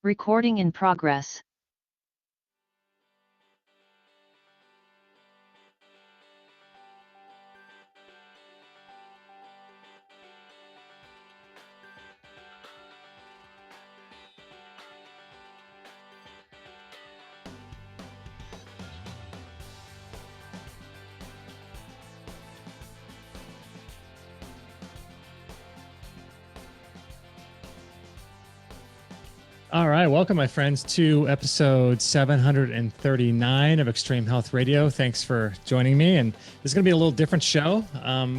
Recording in progress. All right. Welcome, my friends, to episode 739 of Extreme Health Radio. Thanks for joining me. And this is going to be a little different show.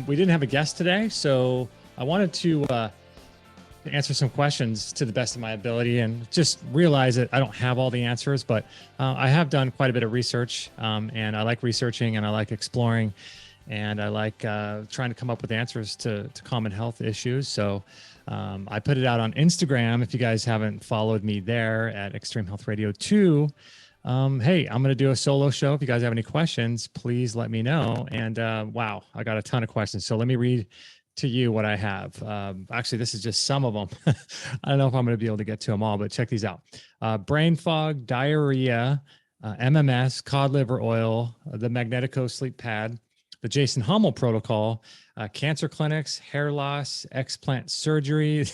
We didn't have a guest today, so I wanted to answer some questions to the best of my ability and just realize that I don't have all the answers, but I have done quite a bit of research, and I like researching and I like exploring, and I like trying to come up with answers to common health issues. So I put it out on Instagram. If you guys haven't followed me there at Extreme Health Radio 2, hey, I'm going to do a solo show. If you guys have any questions, please let me know. And wow, I got a ton of questions. So let me read to you what I have. Actually, this is just some of them. I don't know if I'm going to be able to get to them all, but check these out. Brain fog, diarrhea, MMS, cod liver oil, the Magnetico sleep pad, the Jason Hummel protocol, cancer clinics, hair loss, explant surgery,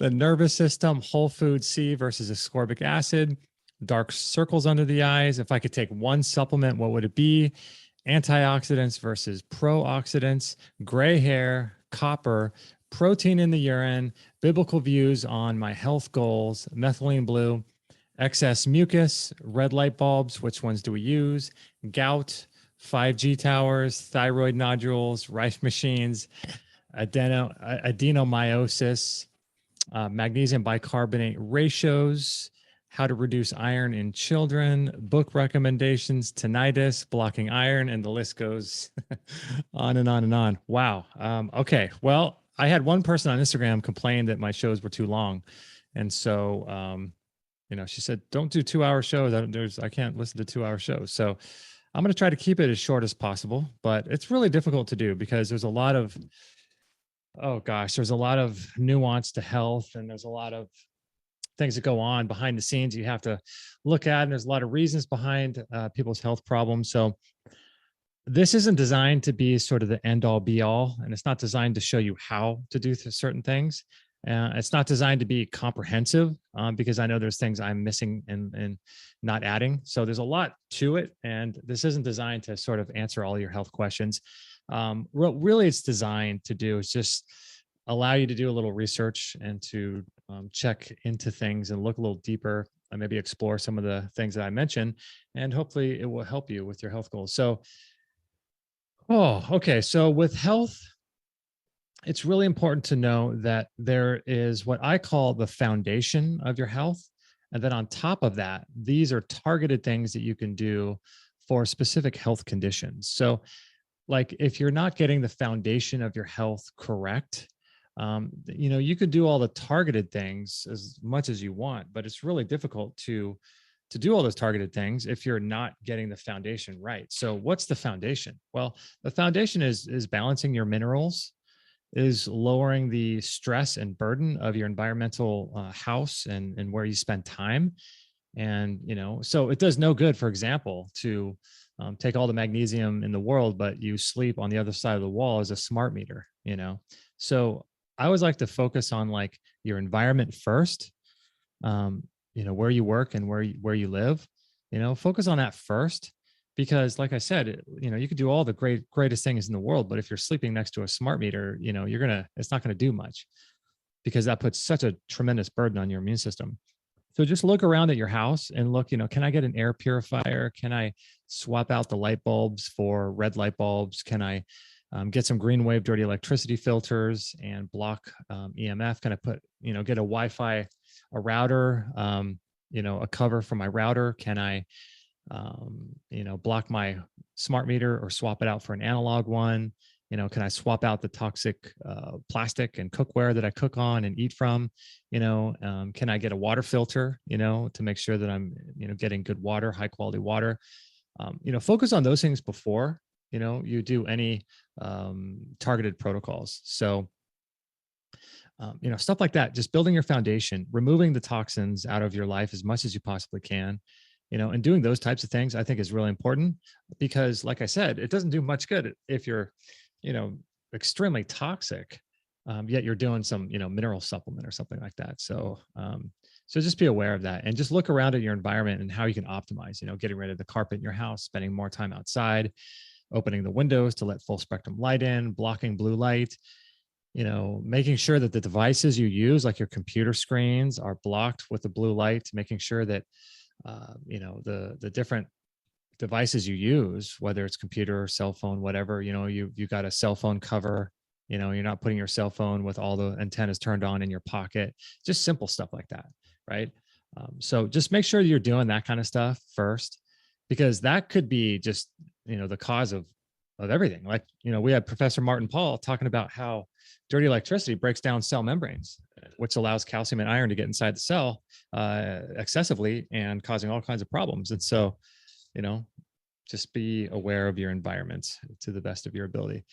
the nervous system, whole food C versus ascorbic acid, dark circles under the eyes. If I could take one supplement, what would it be? Antioxidants versus pro-oxidants, gray hair, copper, protein in the urine, biblical views on my health goals, methylene blue, excess mucus, red light bulbs, which ones do we use? Gout, 5G towers, thyroid nodules, rife machines, adenomyosis, magnesium bicarbonate ratios, how to reduce iron in children, book recommendations, tinnitus, blocking iron, and the list goes on and on and on. Wow. Okay. Well, I had one person on Instagram complain that my shows were too long. And so, she said, don't do 2-hour shows. I can't listen to 2-hour shows. So I'm going to try to keep it as short as possible, but it's really difficult to do because there's a lot of, there's a lot of nuance to health, and there's a lot of things that go on behind the scenes you have to look at, and there's a lot of reasons behind people's health problems. So this isn't designed to be sort of the end all be all, and it's not designed to show you how to do certain things. It's not designed to be comprehensive because I know there's things I'm missing and not adding. So there's a lot to it, and this isn't designed to sort of answer all your health questions. What really it's designed to do is just allow you to do a little research and to check into things and look a little deeper and maybe explore some of the things that I mentioned, and hopefully it will help you with your health goals. So, okay. So with health, it's really important to know that there is what I call the foundation of your health. And then on top of that, these are targeted things that you can do for specific health conditions. So like if you're not getting the foundation of your health correct, you could do all the targeted things as much as you want, but it's really difficult to do all those targeted things if you're not getting the foundation right. So what's the foundation? Well, the foundation is balancing your minerals, is lowering the stress and burden of your environmental house and where you spend time. And, so it does no good, for example, to take all the magnesium in the world, but you sleep on the other side of the wall as a smart meter, So I always like to focus on like your environment first, where you work and where you live, focus on that first. Because like I said, you could do all the greatest things in the world, but if you're sleeping next to a smart meter, it's not going to do much because that puts such a tremendous burden on your immune system. So just look around at your house and look, can I get an air purifier? Can I swap out the light bulbs for red light bulbs? Can I get some green wave dirty electricity filters and block EMF? Can I get a Wi-Fi, a router, a cover for my router? Can I block my smart meter or swap it out for an analog one? Can I swap out the toxic plastic and cookware that I cook on and eat from? Can I get a water filter, to make sure that I'm, getting good water, high quality water? Focus on those things before, you do any targeted protocols. So Stuff like that. Just building your foundation, removing the toxins out of your life as much as you possibly can, and doing those types of things, I think is really important because, like I said, it doesn't do much good if you're, you know, extremely toxic, yet you're doing some, mineral supplement or something like that. So just be aware of that and just look around at your environment and how you can optimize, getting rid of the carpet in your house, spending more time outside, opening the windows to let full spectrum light in, blocking blue light, making sure that the devices you use, like your computer screens, are blocked with the blue light, making sure that, the different devices you use, whether it's computer or cell phone, whatever, you got a cell phone cover, you're not putting your cell phone with all the antennas turned on in your pocket, just simple stuff like that. Right. So just make sure you're doing that kind of stuff first, because that could be just, the cause of everything. Like, we had Professor Martin Paul talking about how dirty electricity breaks down cell membranes, which allows calcium and iron to get inside the cell excessively and causing all kinds of problems. And so, just be aware of your environment to the best of your ability.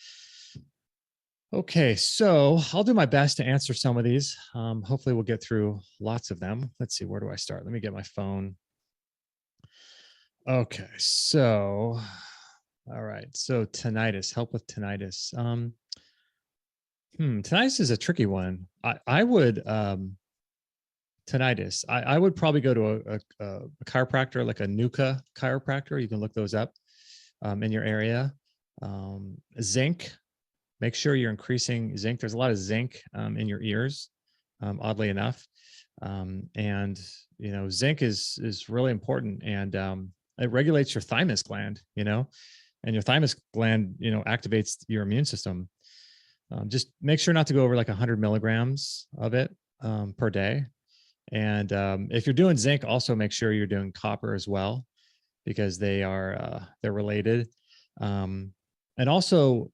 Okay, so I'll do my best to answer some of these. Hopefully we'll get through lots of them. Let's see, where do I start? Let me get my phone. Okay, so, all right. So tinnitus, help with tinnitus. Tinnitus is a tricky one. I would, tinnitus, I would probably go to a chiropractor, like a NUCA chiropractor. You can look those up in your area. Zinc, make sure you're increasing zinc. There's a lot of zinc in your ears, oddly enough. And, zinc is really important, and it regulates your thymus gland, and your thymus gland, activates your immune system. Just make sure not to go over like 100 milligrams of it per day. And if you're doing zinc, also make sure you're doing copper as well, because they're related. And also,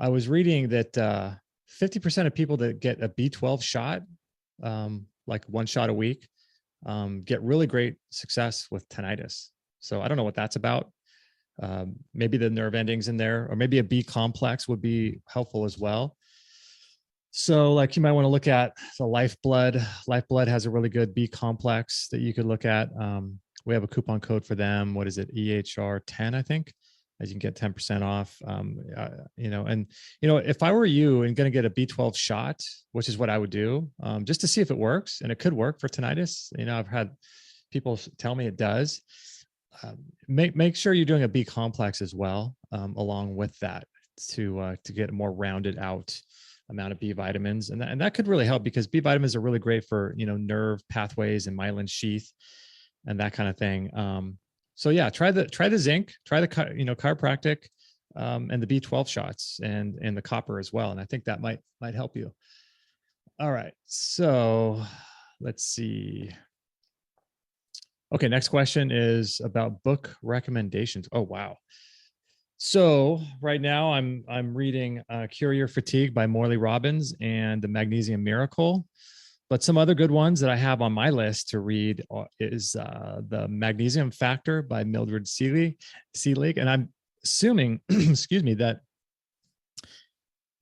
I was reading that 50% of people that get a B12 shot, like one shot a week, get really great success with tinnitus. So I don't know what that's about. Maybe the nerve endings in there, or maybe a B complex would be helpful as well. So like you might want to look at the Lifeblood. Lifeblood has a really good B complex that you could look at. We have a coupon code for them. What is it? EHR10, I think. As you can get 10% off. If I were you and going to get a B12 shot, which is what I would do, just to see if it works, and it could work for tinnitus. I've had people tell me it does. Make sure you're doing a B complex as well, along with that, to get a more rounded out amount of B vitamins, and that could really help, because B vitamins are really great for nerve pathways and myelin sheath and that kind of thing. So yeah, try the zinc, try the chiropractic, and the B12 shots, and the copper as well, and I think that might help you. All right, so let's see. Okay, next question is about book recommendations. Oh wow. So right now I'm reading Cure Your Fatigue by Morley Robbins and The Magnesium Miracle. But some other good ones that I have on my list to read is The Magnesium Factor by Mildred Seelig. And I'm assuming, excuse me, that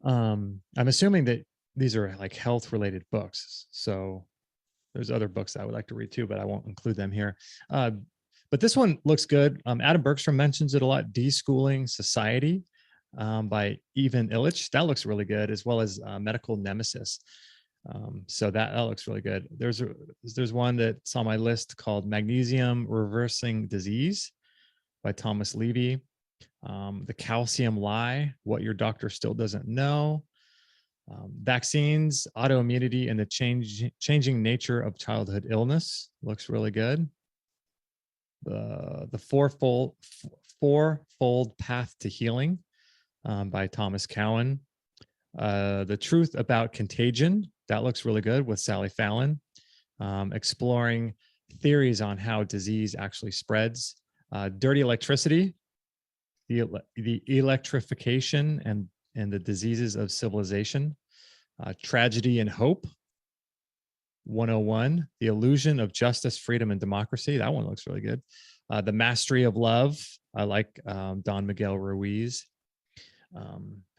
I'm assuming that these are like health related books. So there's other books I would like to read too, but I won't include them here. But this one looks good. Adam Bergstrom mentions it a lot. Deschooling Society by Ivan Illich. That looks really good, as well as Medical Nemesis. So that looks really good. There's one that's on my list called Magnesium Reversing Disease by Thomas Levy. The Calcium Lie, What Your Doctor Still Doesn't Know. Vaccines, Autoimmunity, and the Changing Nature of Childhood Illness looks really good. The Fourfold Path to Healing by Thomas Cowan. The Truth About Contagion, that looks really good, with Sally Fallon. Exploring theories on how disease actually spreads. Dirty Electricity, the electrification and the diseases of civilization. Tragedy and Hope 101, The Illusion of Justice, Freedom, and Democracy. That one looks really good. The Mastery of Love. I like Don Miguel Ruiz.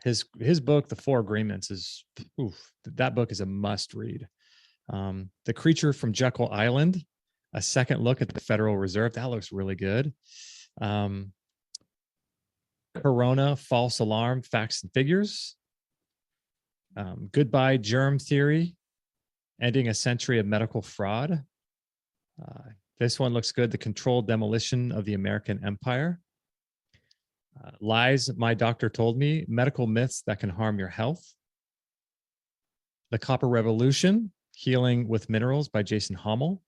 his book, The Four Agreements, is oof, that book is a must read. The Creature from Jekyll Island, a second look at the Federal Reserve. That looks really good. Corona, False Alarm, Facts and Figures. Goodbye, Germ Theory, Ending a Century of Medical Fraud. This one looks good. The Controlled Demolition of the American Empire. Lies My Doctor Told Me, Medical Myths That Can Harm Your Health. The Copper Revolution, Healing with Minerals by Jason Hommel.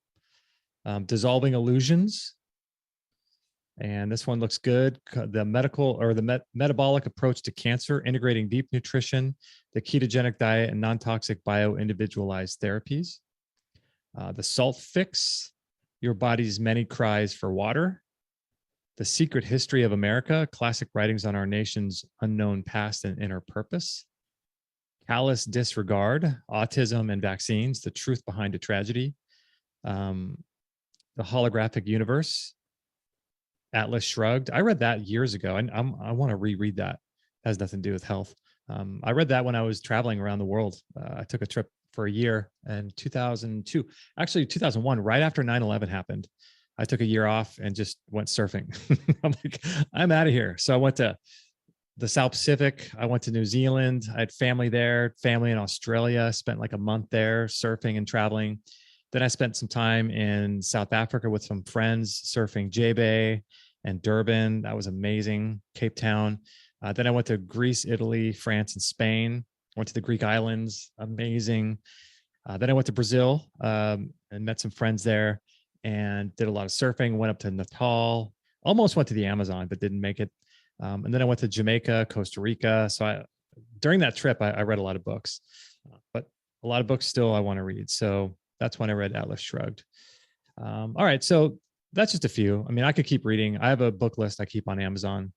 Dissolving Illusions. And this one looks good. The medical or the metabolic approach to cancer, integrating deep nutrition, the ketogenic diet, and non-toxic bio-individualized therapies. The Salt Fix, Your Body's Many Cries for Water. The Secret History of America, Classic Writings on Our Nation's Unknown Past and Inner Purpose. Callous Disregard, Autism and Vaccines, The Truth Behind a Tragedy. The Holographic Universe, Atlas Shrugged. I read that years ago, and I want to reread that. It has nothing to do with health. I read that when I was traveling around the world. I took a trip for a year in 2002, actually 2001, right after 9/11 happened. I took a year off and just went surfing. I'm like, I'm out of here. So I went to the South Pacific. I went to New Zealand. I had family there, family in Australia, spent like a month there surfing and traveling. Then I spent some time in South Africa with some friends surfing J-Bay and Durban. That was amazing. Cape Town. Then I went to Greece, Italy, France, and Spain. Went to the Greek islands. Amazing. Then I went to Brazil and met some friends there and did a lot of surfing. Went up to Natal. Almost went to the Amazon, but didn't make it. And then I went to Jamaica, Costa Rica. So during that trip, I read a lot of books, but a lot of books still I want to read. So that's when I read Atlas Shrugged. All right. So that's just a few. I mean, I could keep reading. I have a book list I keep on Amazon.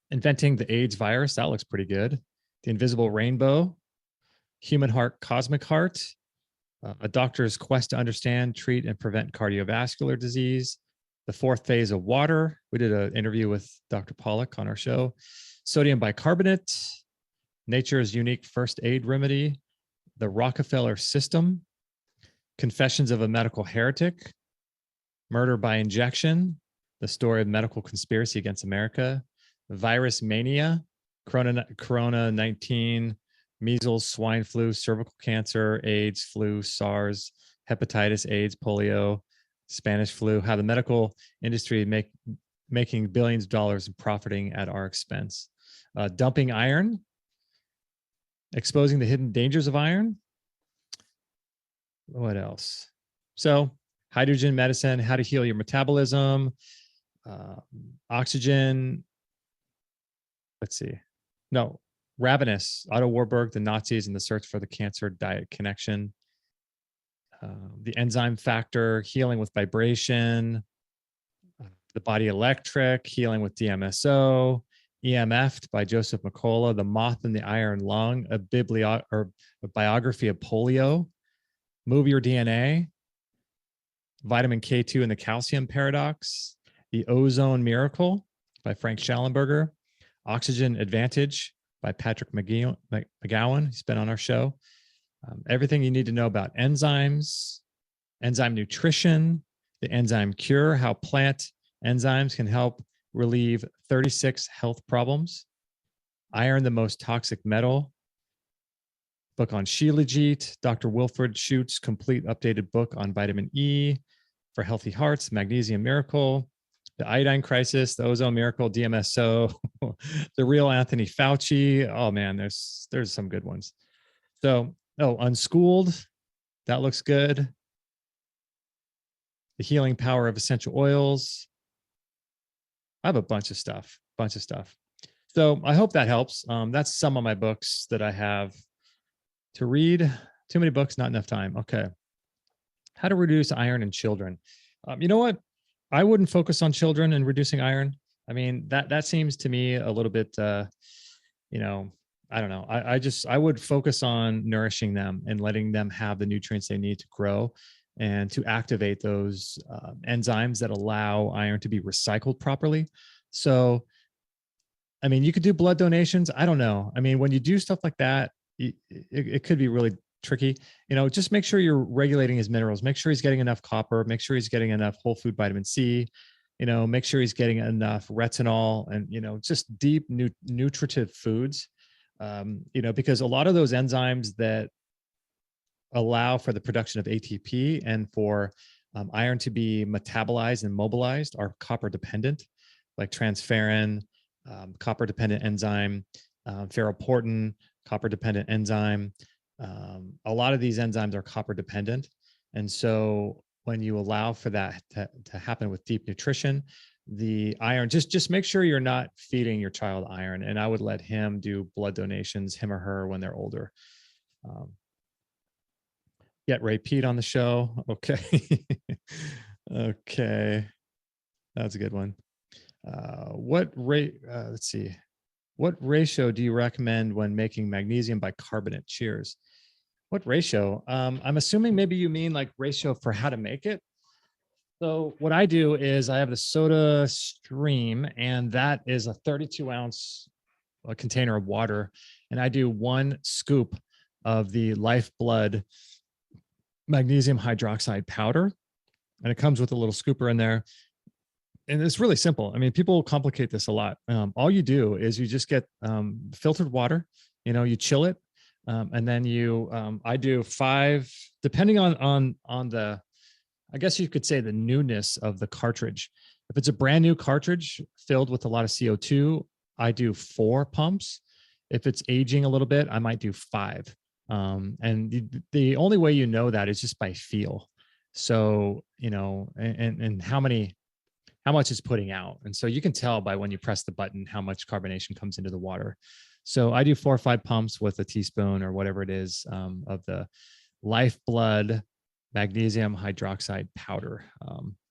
Inventing the AIDS Virus. That looks pretty good. The Invisible Rainbow. Human Heart, Cosmic Heart. A Doctor's Quest to Understand, Treat, and Prevent Cardiovascular Disease. The Fourth Phase of Water. We did an interview with Dr. Pollack on our show. Sodium bicarbonate. Nature's Unique First Aid Remedy. The Rockefeller System. Confessions of a Medical Heretic. Murder by Injection. The Story of Medical Conspiracy Against America. Virus Mania. Corona-19. Measles, swine flu, cervical cancer, AIDS, flu, SARS, hepatitis, AIDS, polio, Spanish flu, how the medical industry making billions of dollars and profiting at our expense. Dumping iron, exposing the hidden dangers of iron. What else? So hydrogen medicine, how to heal your metabolism, oxygen. Let's see. No. Ravenous, Otto Warburg, the Nazis and the Search for the Cancer Diet Connection. The Enzyme Factor, Healing with Vibration. The Body Electric, Healing with DMSO. EMF'd by Joseph McCullough. The Moth and the Iron Lung, a biography of polio. Move Your DNA. Vitamin K2 and the Calcium Paradox. The Ozone Miracle by Frank Schallenberger. Oxygen Advantage by Patrick McGowan. He's been on our show. Everything you need to know about enzymes, enzyme nutrition, the enzyme cure, how plant enzymes can help relieve 36 health problems. Iron, the most toxic metal. Book on Shilajit. Dr. Wilfred Schutz's complete updated book on vitamin E for healthy hearts. Magnesium Miracle. The Iodine Crisis, the Ozone Miracle, DMSO, the Real Anthony Fauci. Oh man, there's some good ones. So, Unschooled, that looks good. The Healing Power of Essential Oils. I have a bunch of stuff. So I hope that helps. That's some of my books that I have to read. Too many books, not enough time. Okay. How to reduce iron in children. You know what? I wouldn't focus on children and reducing iron. I mean, that seems to me a little bit, I don't know. I would focus on nourishing them and letting them have the nutrients they need to grow and to activate those enzymes that allow iron to be recycled properly. So I mean, you could do blood donations. I don't know. I mean, when you do stuff like that, it could be really tricky. Just make sure you're regulating his minerals. Make sure he's getting enough copper. Make sure he's getting enough whole food vitamin C. Make sure he's getting enough retinol and, just deep nutritive foods. Because a lot of those enzymes that allow for the production of ATP and for iron to be metabolized and mobilized are copper dependent, like transferrin, copper dependent enzyme, ferroportin, copper dependent enzyme. A lot of these enzymes are copper dependent. And so when you allow for that to happen with deep nutrition, the iron, just make sure you're not feeding your child iron. And I would let him do blood donations, him or her, when they're older. Get Ray Pete on the show. Okay. Okay. That's a good one. Let's see. What ratio do you recommend when making magnesium bicarbonate? Cheers. What ratio? I'm assuming maybe you mean like ratio for how to make it. So what I do is I have the Soda Stream, and that is a 32-ounce container of water. And I do 1 scoop of the Lifeblood magnesium hydroxide powder. And it comes with a little scooper in there. And it's really simple. I mean, people complicate this a lot. All you do is you just get filtered water, you chill it. And then I do 5, depending on the, I guess you could say, the newness of the cartridge. If it's a brand new cartridge filled with a lot of CO2, I do 4 pumps. If it's aging a little bit, I might do 5. And the only way you know that is just by feel. So, and how much it's putting out. And so you can tell by when you press the button how much carbonation comes into the water. So I do 4 or 5 pumps with a teaspoon or whatever it is of the Lifeblood magnesium hydroxide powder.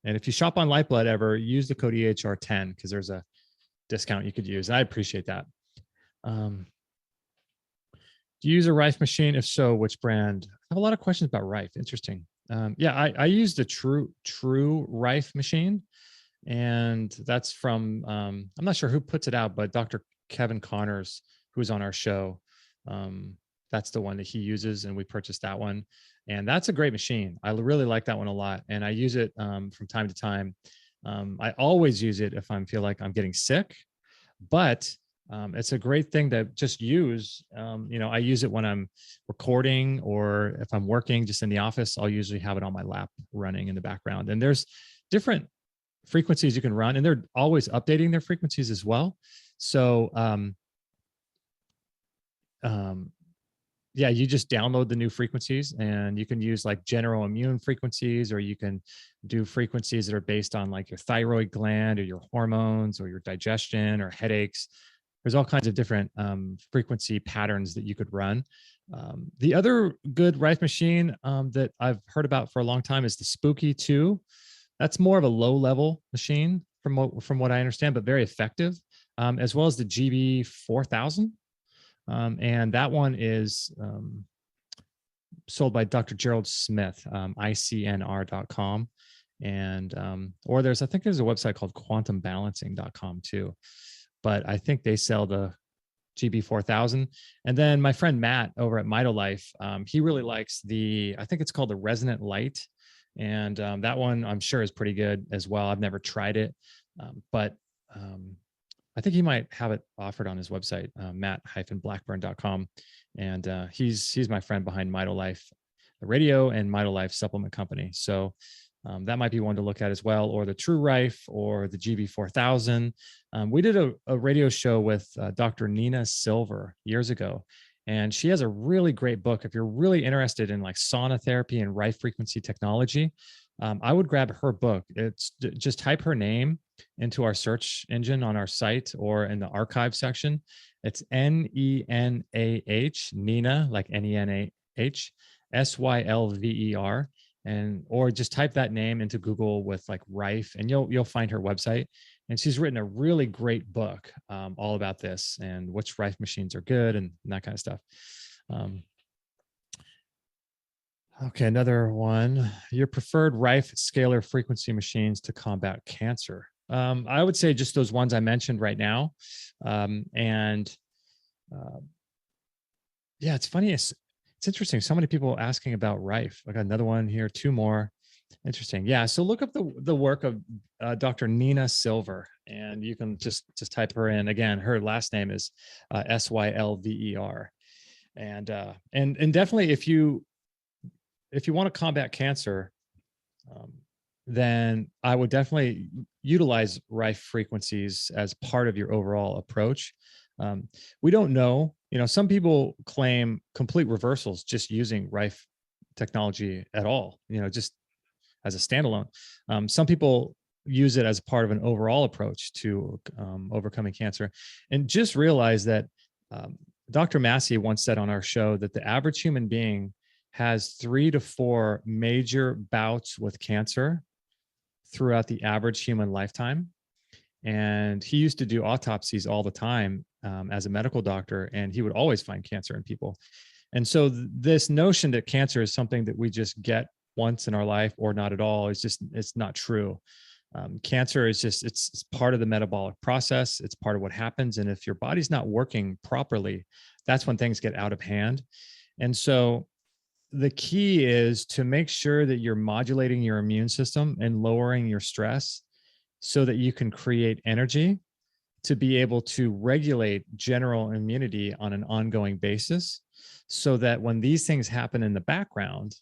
And if you shop on Lifeblood ever, use the code EHR10 because there's a discount you could use. And I appreciate that. Do you use a Rife machine? If so, which brand? I have a lot of questions about Rife. Interesting. Yeah, I use the True Rife machine. And that's from, I'm not sure who puts it out, but Dr. Kevin Connors, who's on our show, that's the one that he uses, and we purchased that one. And that's a great machine. I really like that one a lot. And I use it from time to time. I always use it if I feel like I'm getting sick, but it's a great thing to just use. I use it when I'm recording, or if I'm working just in the office, I'll usually have it on my lap running in the background. And there's different frequencies you can run, and they're always updating their frequencies as well. So, yeah, you just download the new frequencies, and you can use like general immune frequencies, or you can do frequencies that are based on like your thyroid gland or your hormones or your digestion or headaches. There's all kinds of different frequency patterns that you could run. The other good Rife machine that I've heard about for a long time is the Spooky 2. That's more of a low-level machine from what I understand, but very effective, as well as the GB 4000. And that one is sold by Dr. Gerald Smith, icnr.com. And or I think there's a website called quantumbalancing.com too. But I think they sell the GB 4000. And then my friend Matt over at MitoLife, he really likes I think it's called the Resonant Light. And that one I'm sure is pretty good as well. I've never tried it, but I think he might have it offered on his website, matt-blackburn.com. And he's my friend behind MitoLife Radio and MitoLife Supplement Company. So that might be one to look at as well, or the True Rife or the GB 4000. We did a radio show with Dr. Nina Silver years ago, and she has a really great book. If you're really interested in like sauna therapy and Rife frequency technology, I would grab her book. It's just type her name into our search engine on our site or in the archive section. It's Nenah, Nina, like Nenah, Sylver. Or just type that name into Google with like Rife, and you'll find her website. And she's written a really great book all about this and which Rife machines are good and that kind of stuff. Okay, another one. Your preferred Rife scalar frequency machines to combat cancer. I would say just those ones I mentioned right now. And uh, yeah, it's funny. It's interesting. So many people asking about rife. I got another one here, two more. Interesting. Yeah. So look up the work of Dr. Nina Silver, and you can just type her in. Again, her last name is Sylver, and definitely if you want to combat cancer, um, then I would definitely utilize rife frequencies as part of your overall approach. Um, we don't know, some people claim complete reversals just using rife technology at all, just as a standalone. Some people use it as part of an overall approach to overcoming cancer. And just realize that um, Dr. Massey once said on our show that the average human being has 3 to 4 major bouts with cancer throughout the average human lifetime. And he used to do autopsies all the time as a medical doctor, and he would always find cancer in people. And so this notion that cancer is something that we just get once in our life or not at all is it's not true. Cancer is it's part of the metabolic process. It's part of what happens. And if your body's not working properly, that's when things get out of hand. And so the key is to make sure that you're modulating your immune system and lowering your stress so that you can create energy to be able to regulate general immunity on an ongoing basis, so that when these things happen in the background,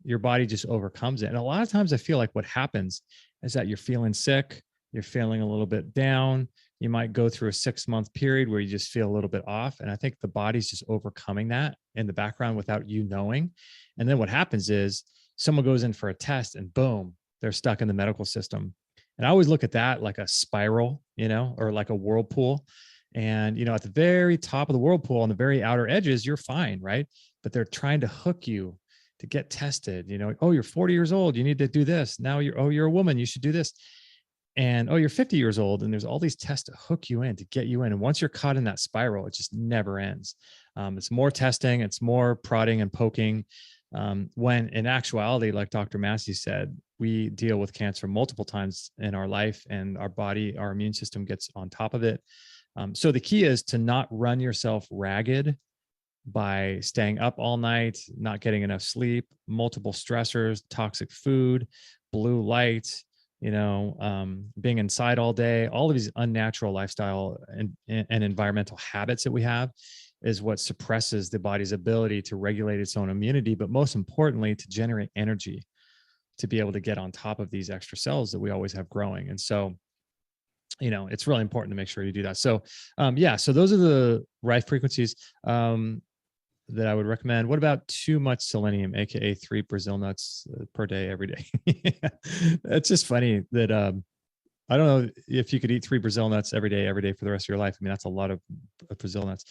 your body just overcomes it. And a lot of times I feel like what happens is that you're feeling sick, you're feeling a little bit down. You might go through a 6-month period where you just feel a little bit off. And I think the body's just overcoming that in the background without you knowing. And then what happens is someone goes in for a test and boom, they're stuck in the medical system. And I always look at that like a spiral, or like a whirlpool. And, at the very top of the whirlpool on the very outer edges, you're fine, right? But they're trying to hook you to get tested. Oh, you're 40 years old, you need to do this. Now you're a woman, you should do this. And you're 50 years old, and there's all these tests to hook you in, to get you in. And once you're caught in that spiral, it just never ends. It's more testing, it's more prodding and poking. When in actuality, like Dr. Massey said, we deal with cancer multiple times in our life, and our body, our immune system gets on top of it. So the key is to not run yourself ragged by staying up all night, not getting enough sleep, multiple stressors, toxic food, blue light, being inside all day. All of these unnatural lifestyle and environmental habits that we have is what suppresses the body's ability to regulate its own immunity, but most importantly, to generate energy to be able to get on top of these extra cells that we always have growing. And so, it's really important to make sure you do that. So, so those are the rife frequencies that I would recommend. What about too much selenium, aka 3 Brazil nuts per day, every day? It's just funny that I don't know if you could eat 3 Brazil nuts every day for the rest of your life. I mean, that's a lot of Brazil nuts.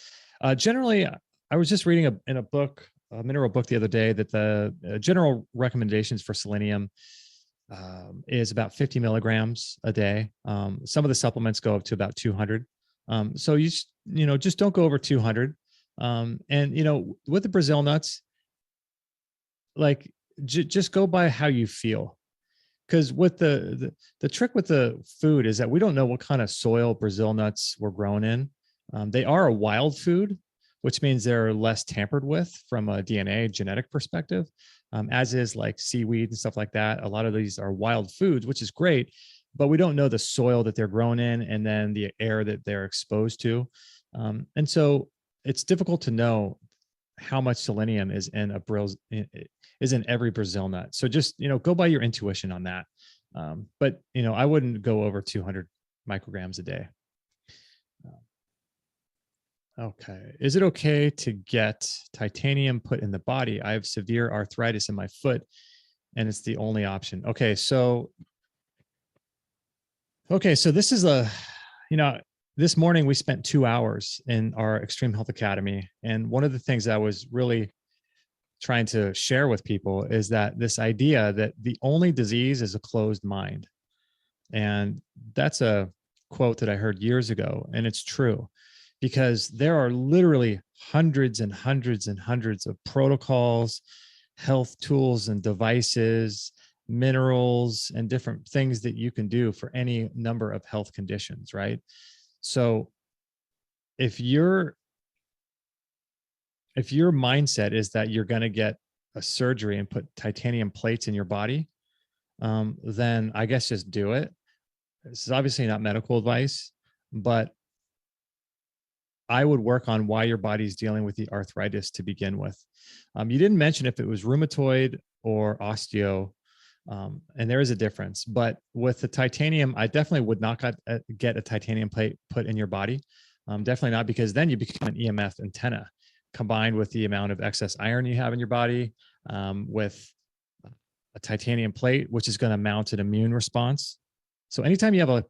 Generally, I was just reading in a book, a mineral book the other day, that the general recommendations for selenium is about 50 milligrams a day. Some of the supplements go up to about 200. So just don't go over 200. And with the Brazil nuts, like just go by how you feel. Because with the trick with the food is that we don't know what kind of soil Brazil nuts were grown in. They are a wild food, which means they're less tampered with from a DNA genetic perspective, as is like seaweed and stuff like that. A lot of these are wild foods, which is great, but we don't know the soil that they're grown in and then the air that they're exposed to. And so it's difficult to know how much selenium is in every Brazil nut. So just, go by your intuition on that. But I wouldn't go over 200 micrograms a day. Okay. Is it okay to get titanium put in the body? I have severe arthritis in my foot and it's the only option. Okay. So this is this morning we spent 2 hours in our Extreme Health Academy. And one of the things that I was really trying to share with people is that this idea that the only disease is a closed mind. And that's a quote that I heard years ago. And it's true, because there are literally hundreds and hundreds and hundreds of protocols, health tools and devices, minerals, and different things that you can do for any number of health conditions, right? So if your mindset is that you're going to get a surgery and put titanium plates in your body, then I guess just do it. This is obviously not medical advice, but I would work on why your body's dealing with the arthritis to begin with. You didn't mention if it was rheumatoid or osteo, and there is a difference. But with the titanium, I definitely would not get a titanium plate put in your body. Definitely not, because then you become an EMF antenna, combined with the amount of excess iron you have in your body, with a titanium plate, which is going to mount an immune response. So anytime you have a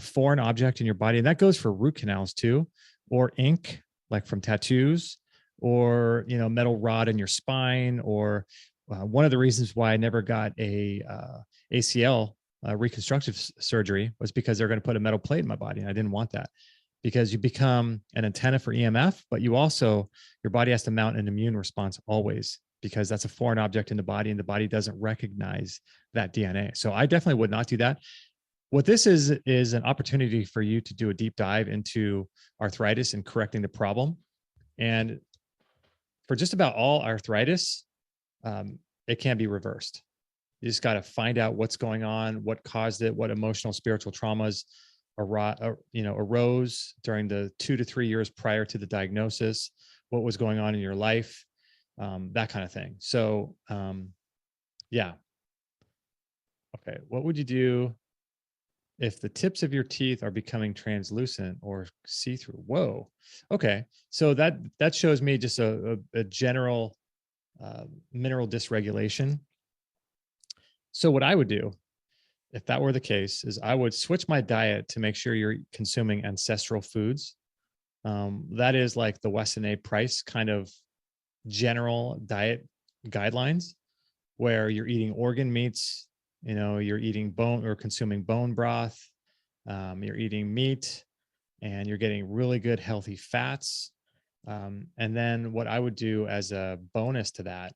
foreign object in your body, and that goes for root canals too, or ink, like from tattoos, or metal rod in your spine, or one of the reasons why I never got a ACL reconstructive surgery was because they're going to put a metal plate in my body, and I didn't want that, because you become an antenna for EMF, but your body has to mount an immune response always, because that's a foreign object in the body, and the body doesn't recognize that DNA. So I definitely would not do that. What this is an opportunity for you to do a deep dive into arthritis and correcting the problem. And for just about all arthritis, it can be reversed. You just got to find out what's going on, what caused it, what emotional, spiritual traumas arose during the 2 to 3 years prior to the diagnosis, what was going on in your life, that kind of thing. So, yeah. Okay. What would you do if the tips of your teeth are becoming translucent or see-through? Whoa. Okay. So that shows me just a general mineral dysregulation. So what I would do, if that were the case, is I would switch my diet to make sure you're consuming ancestral foods. That is like the Weston A. Price kind of general diet guidelines, where you're eating organ meats, you're eating bone or consuming bone broth, you're eating meat, and you're getting really good healthy fats. And then what I would do as a bonus to that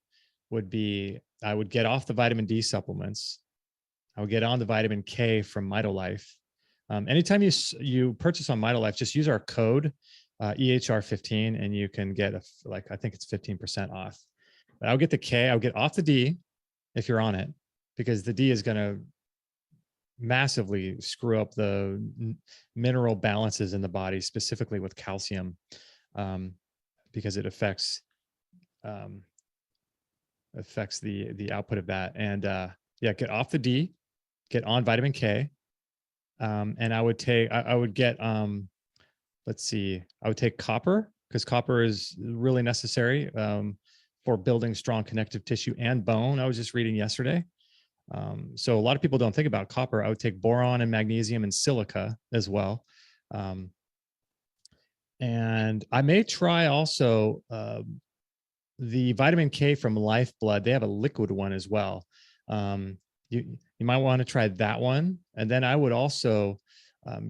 would be I would get off the vitamin D supplements. I would get on the vitamin K from MitoLife. Anytime you purchase on MitoLife, just use our code EHR15, and you can get I think it's 15% off. But I'll get the K. I'll get off the D if you're on it, because the D is going to massively screw up the mineral balances in the body, specifically with calcium, because it affects the output of that. And yeah, get off the D, get on vitamin K, and I would get let's see, I would take copper, because copper is really necessary for building strong connective tissue and bone. I was just reading yesterday. So a lot of people don't think about copper. I would take boron and magnesium and silica as well. And I may try also the vitamin K from Lifeblood. They have a liquid one as well. You might want to try that one. And then I would also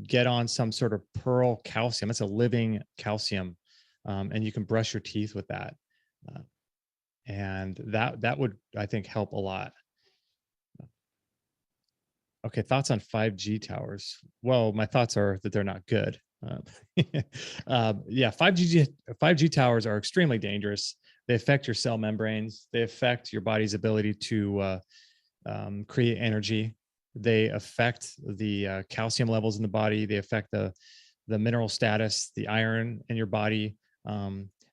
get on some sort of pearl calcium. It's a living calcium, and you can brush your teeth with that. And that would, I think, help a lot. Okay, thoughts on 5G towers? Well, my thoughts are that they're not good. Yeah, 5G towers are extremely dangerous. They affect your cell membranes. They affect your body's ability to create energy. They affect the calcium levels in the body. They affect the mineral status, the iron in your body.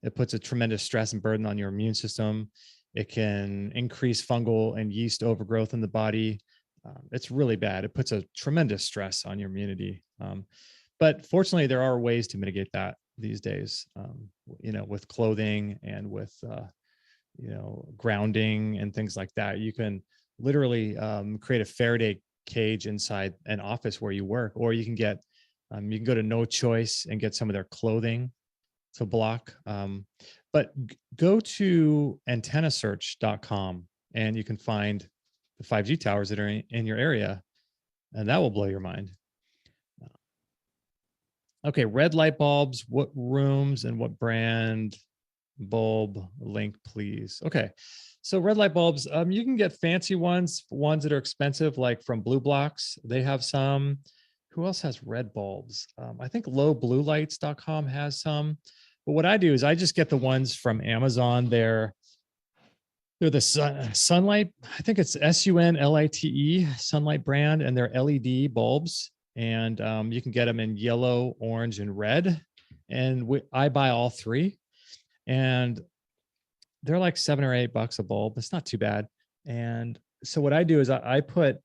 It puts a tremendous stress and burden on your immune system. It can increase fungal and yeast overgrowth in the body. It's really bad. It puts a tremendous stress on your immunity. But fortunately, there are ways to mitigate that these days, with clothing and with, grounding and things like that. You can literally create a Faraday cage inside an office where you work, or you can go to No Choice and get some of their clothing to block. But go to antennasearch.com, and you can find the 5G towers that are in your area, and that will blow your mind. Okay, red light bulbs, what rooms and what brand bulb link, please? Okay, So red light bulbs, you can get fancy ones that are expensive, like from Blue Blocks. They have some. Who else has red bulbs? I think lowbluelights.com has some. But what I do is I just get the ones from Amazon. They're the sunlight. I think it's Sunlite sunlight brand, and they're LED bulbs. And you can get them in yellow, orange, and red. And I buy all three. And they're like $7 or $8 a bulb. It's not too bad. And so what I do is I put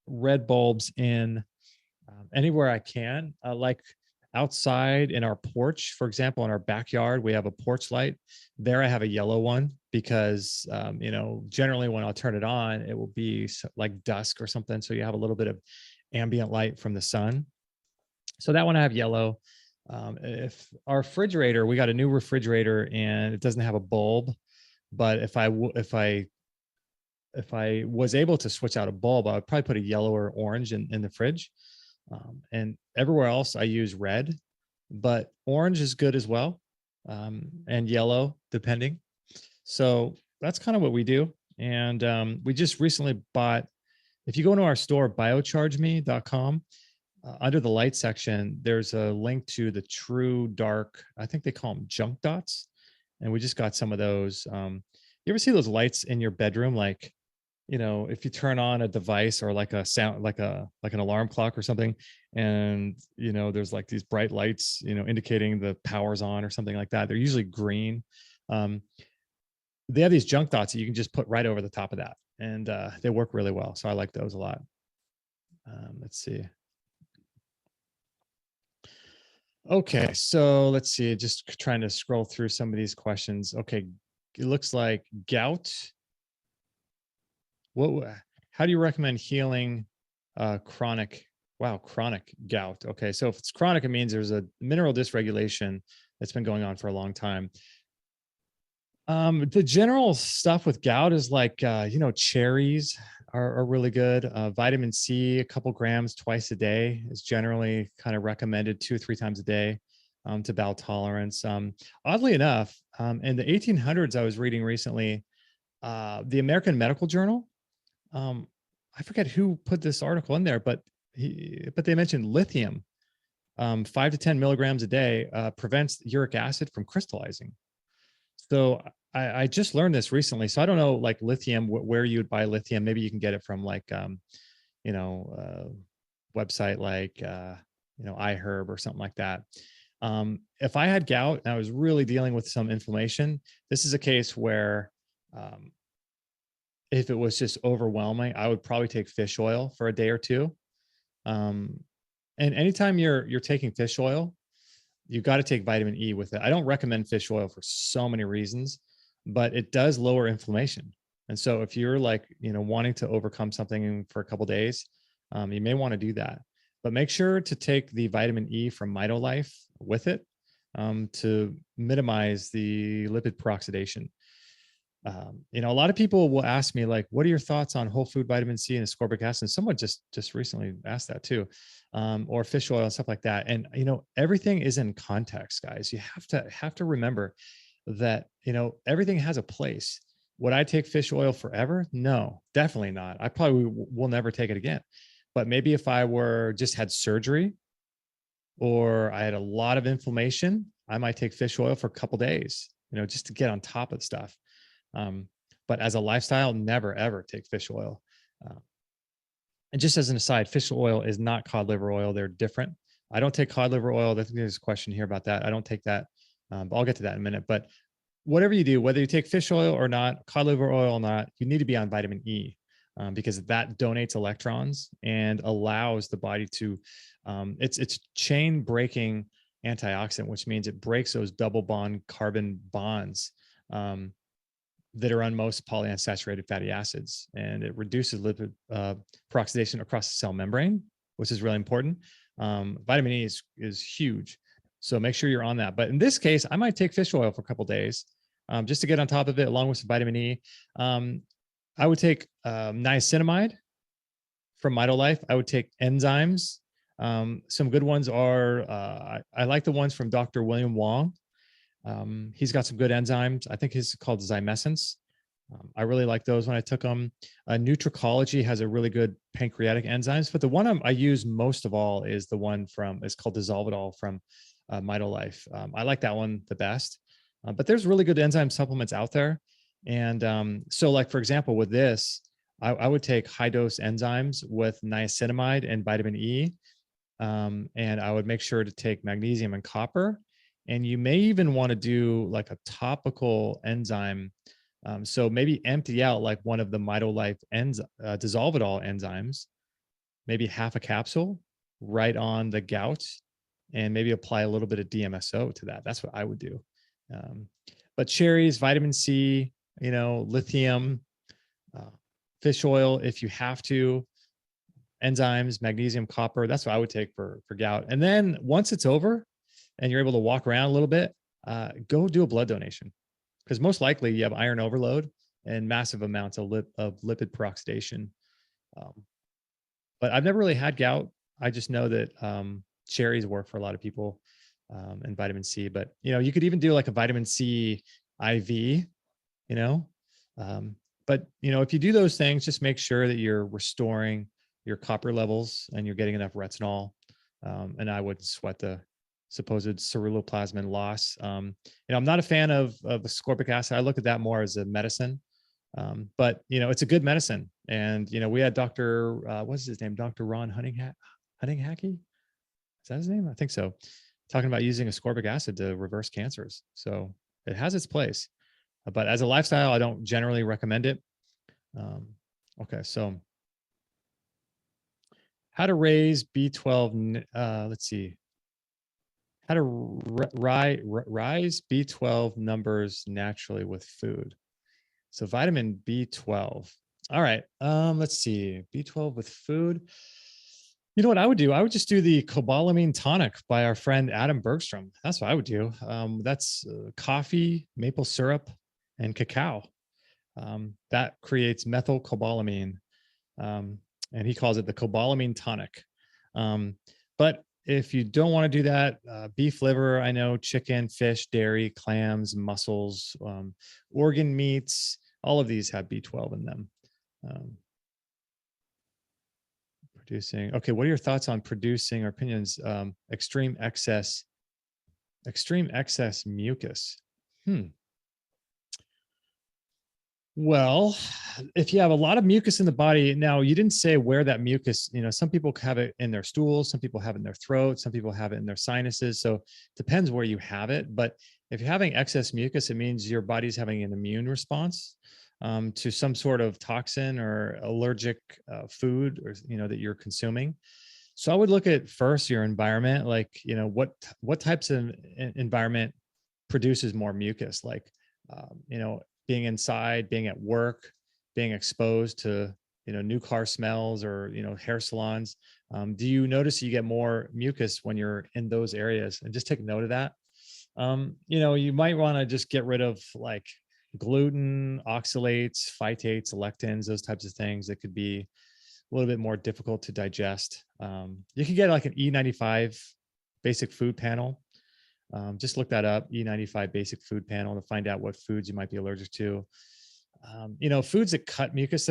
red bulbs in anywhere I can, like outside in our porch, for example, in our backyard, we have a porch light. There I have a yellow one because, generally when I'll turn it on, it will be like dusk or something. So you have a little bit of ambient light from the sun. So that one I have yellow. If our refrigerator, we got a new refrigerator and it doesn't have a bulb, but if I was able to switch out a bulb, I would probably put a yellow or orange in the fridge. And everywhere else I use red, but orange is good as well. And yellow, depending. So that's kind of what we do. And we just recently bought, if you go into our store, biochargeme.com, under the light section, there's a link to the true dark, I think they call them junk dots. And we just got some of those. You ever see those lights in your bedroom? Like, if you turn on a device or like a sound, like an alarm clock or something, and, there's like these bright lights, indicating the power's on or something like that. They're usually green. They have these junk dots that you can just put right over the top of that. And they work really well. So I like those a lot. Let's see. Okay, so let's see, just trying to scroll through some of these questions. Okay, it looks like gout. How do you recommend healing chronic gout? Okay, so if it's chronic, it means there's a mineral dysregulation that's been going on for a long time. The general stuff with gout is like, cherries are really good. Vitamin C, a couple grams twice a day is generally kind of recommended, 2 or 3 times a day, to bowel tolerance. Oddly enough, in the 1800s, I was reading recently, the American Medical Journal. I forget who put this article in there, but they mentioned lithium, 5 to 10 milligrams a day, prevents uric acid from crystallizing. So I just learned this recently. So I don't know, like lithium, where you would buy lithium. Maybe you can get it from like, website like, iHerb or something like that. If I had gout and I was really dealing with some inflammation, this is a case where, if it was just overwhelming, I would probably take fish oil for a day or two. And anytime you're taking fish oil, you got to take vitamin E with it. I don't recommend fish oil for so many reasons, but it does lower inflammation. And so if you're like, wanting to overcome something for a couple of days, you may want to do that. But make sure to take the vitamin E from MitoLife with it, to minimize the lipid peroxidation. A lot of people will ask me, like, what are your thoughts on whole food vitamin C and ascorbic acid? Someone just recently asked that too, or fish oil and stuff like that. And everything is in context, guys. You have to remember that everything has a place. Would I take fish oil forever? No, definitely not. I probably will never take it again. But maybe if I just had surgery, or I had a lot of inflammation, I might take fish oil for a couple days, just to get on top of stuff. But as a lifestyle, never, ever take fish oil. And just as an aside, fish oil is not cod liver oil. They're different. I don't take cod liver oil. I think there's a question here about that. I don't take that. But I'll get to that in a minute. But whatever you do, whether you take fish oil or not, cod liver oil or not, you need to be on vitamin E, because that donates electrons and allows the body to, it's chain breaking antioxidant, which means it breaks those double bond carbon bonds, that are on most polyunsaturated fatty acids, and it reduces lipid peroxidation across the cell membrane, which is really important. Vitamin E is huge, so make sure you're on that. But in this case, I might take fish oil for a couple of days, just to get on top of it, along with some vitamin E. I would take niacinamide from MitoLife. I would take enzymes. Some good ones are, I like the ones from Dr. William Wong. He's got some good enzymes. I think his is called Zymescence. I really like those when I took them. Nutricology has a really good pancreatic enzymes, but the one I use most of all is the one from, it's called Dissolvedol from Life. I like that one the best, but there's really good enzyme supplements out there. And so like, for example, with this, I would take high dose enzymes with niacinamide and vitamin E. And I would make sure to take magnesium and copper. And you may even want to do like a topical enzyme. So maybe empty out like one of the Life Dissolvedol enzymes, maybe half a capsule right on the gout, and maybe apply a little bit of DMSO to that. That's what I would do. Um, but cherries, vitamin C, lithium, uh, fish oil, if you have to, enzymes, magnesium, copper. That's what I would take for gout. And then once it's over and you're able to walk around a little bit, go do a blood donation, because most likely you have iron overload and massive amounts of lipid peroxidation. Um, but I've never really had gout. I just know that cherries work for a lot of people, and vitamin C. But you could even do like a vitamin C IV. You know, but if you do those things, just make sure that you're restoring your copper levels and you're getting enough retinol. And I wouldn't sweat the supposed ceruloplasmin loss. I'm not a fan of ascorbic acid. I look at that more as a medicine. But it's a good medicine. And we had Dr. What's his name? Dr. Ron Huntinghacky. Is that his name? I think so. Talking about using ascorbic acid to reverse cancers. So it has its place. But as a lifestyle, I don't generally recommend it. Okay, so how to raise B12, let's see. How to rise B12 numbers naturally with food. So vitamin B12. All right, let's see. B12 with food. You know what I would do? I would just do the cobalamin tonic by our friend Adam Bergstrom. That's what I would do. That's coffee, maple syrup, and cacao. That creates methylcobalamin, and he calls it the cobalamin tonic. But if you don't want to do that, beef liver, I know, chicken, fish, dairy, clams, mussels, organ meats, all of these have B12 in them. Producing. Okay, what are your thoughts on producing, or opinions? Extreme excess mucus. Well, if you have a lot of mucus in the body, now you didn't say where that mucus, some people have it in their stools, some people have it in their throat, some people have it in their sinuses. So it depends where you have it. But if you're having excess mucus, it means your body's having an immune response to some sort of toxin or allergic food, or that you're consuming. So I would look at first your environment, like what types of environment produces more mucus, like being inside, being at work, being exposed to new car smells, or hair salons. Do you notice you get more mucus when you're in those areas? And just take note of that. You might want to just get rid of like gluten, oxalates, phytates, lectins, those types of things that could be a little bit more difficult to digest. You can get like an E95 basic food panel. Just look that up, E95 basic food panel, to find out what foods you might be allergic to. Foods that cut mucus.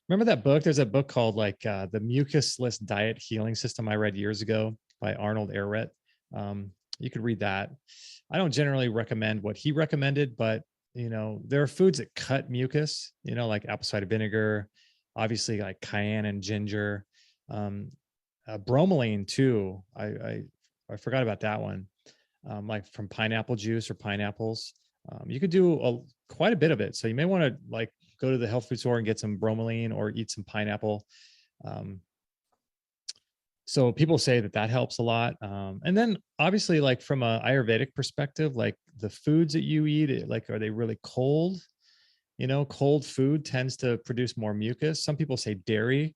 Remember that book? There's a book called like the Mucusless Diet Healing System I read years ago by Arnold Ehret. You could read that. I don't generally recommend what he recommended, but there are foods that cut mucus, like apple cider vinegar, obviously like cayenne and ginger, bromelain too. I forgot about that one. Like from pineapple juice or pineapples. You could do quite a bit of it. So you may want to like go to the health food store and get some bromelain, or eat some pineapple. So people say that helps a lot. And then obviously, like from a Ayurvedic perspective, like the foods that you eat, like, are they really cold? Cold food tends to produce more mucus. Some people say dairy.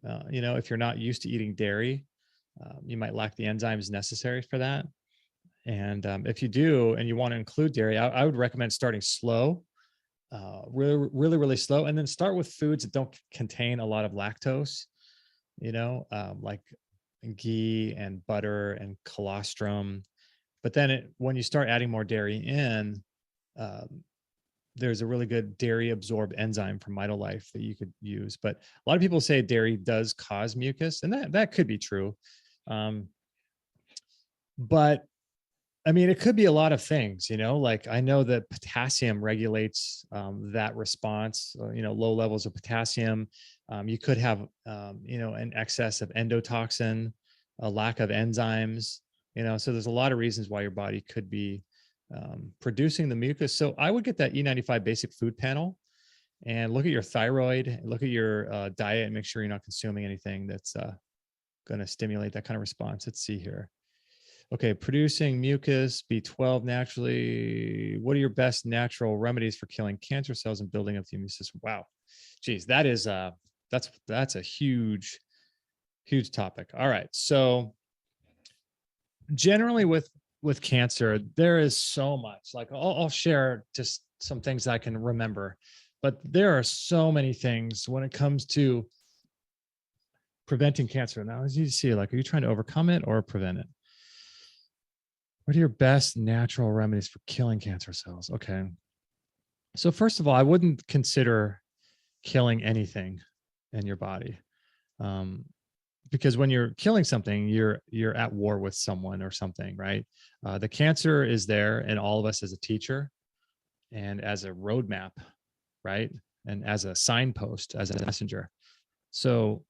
If you're not used to eating dairy, you might lack the enzymes necessary for that. And if you do, and you want to include dairy, I would recommend starting slow, really, really, really slow. And then start with foods that don't contain a lot of lactose, like ghee and butter and colostrum. But then when you start adding more dairy in, there's a really good dairy absorbed enzyme from Mitolife that you could use. But a lot of people say dairy does cause mucus, and that could be true. Um, but I mean, it could be a lot of things, like I know that potassium regulates that response, low levels of potassium. You could have, an excess of endotoxin, a lack of enzymes, so there's a lot of reasons why your body could be producing the mucus. So I would get that E95 basic food panel and look at your thyroid, look at your diet, and make sure you're not consuming anything that's going to stimulate that kind of response. Let's see here. Okay, producing mucus, B12 naturally. What are your best natural remedies for killing cancer cells and building up the immune system? Wow, geez, that's a huge topic. All right, so generally with cancer, there is so much. Like I'll share just some things I can remember, but there are so many things when it comes to preventing cancer. Now, as you see, like, are you trying to overcome it or prevent it? What are your best natural remedies for killing cancer cells? Okay. So first of all, I wouldn't consider killing anything in your body. Because when you're killing something, you're at war with someone or something, right? The cancer is there in all of us as a teacher and as a roadmap, right? And as a signpost, as a messenger. So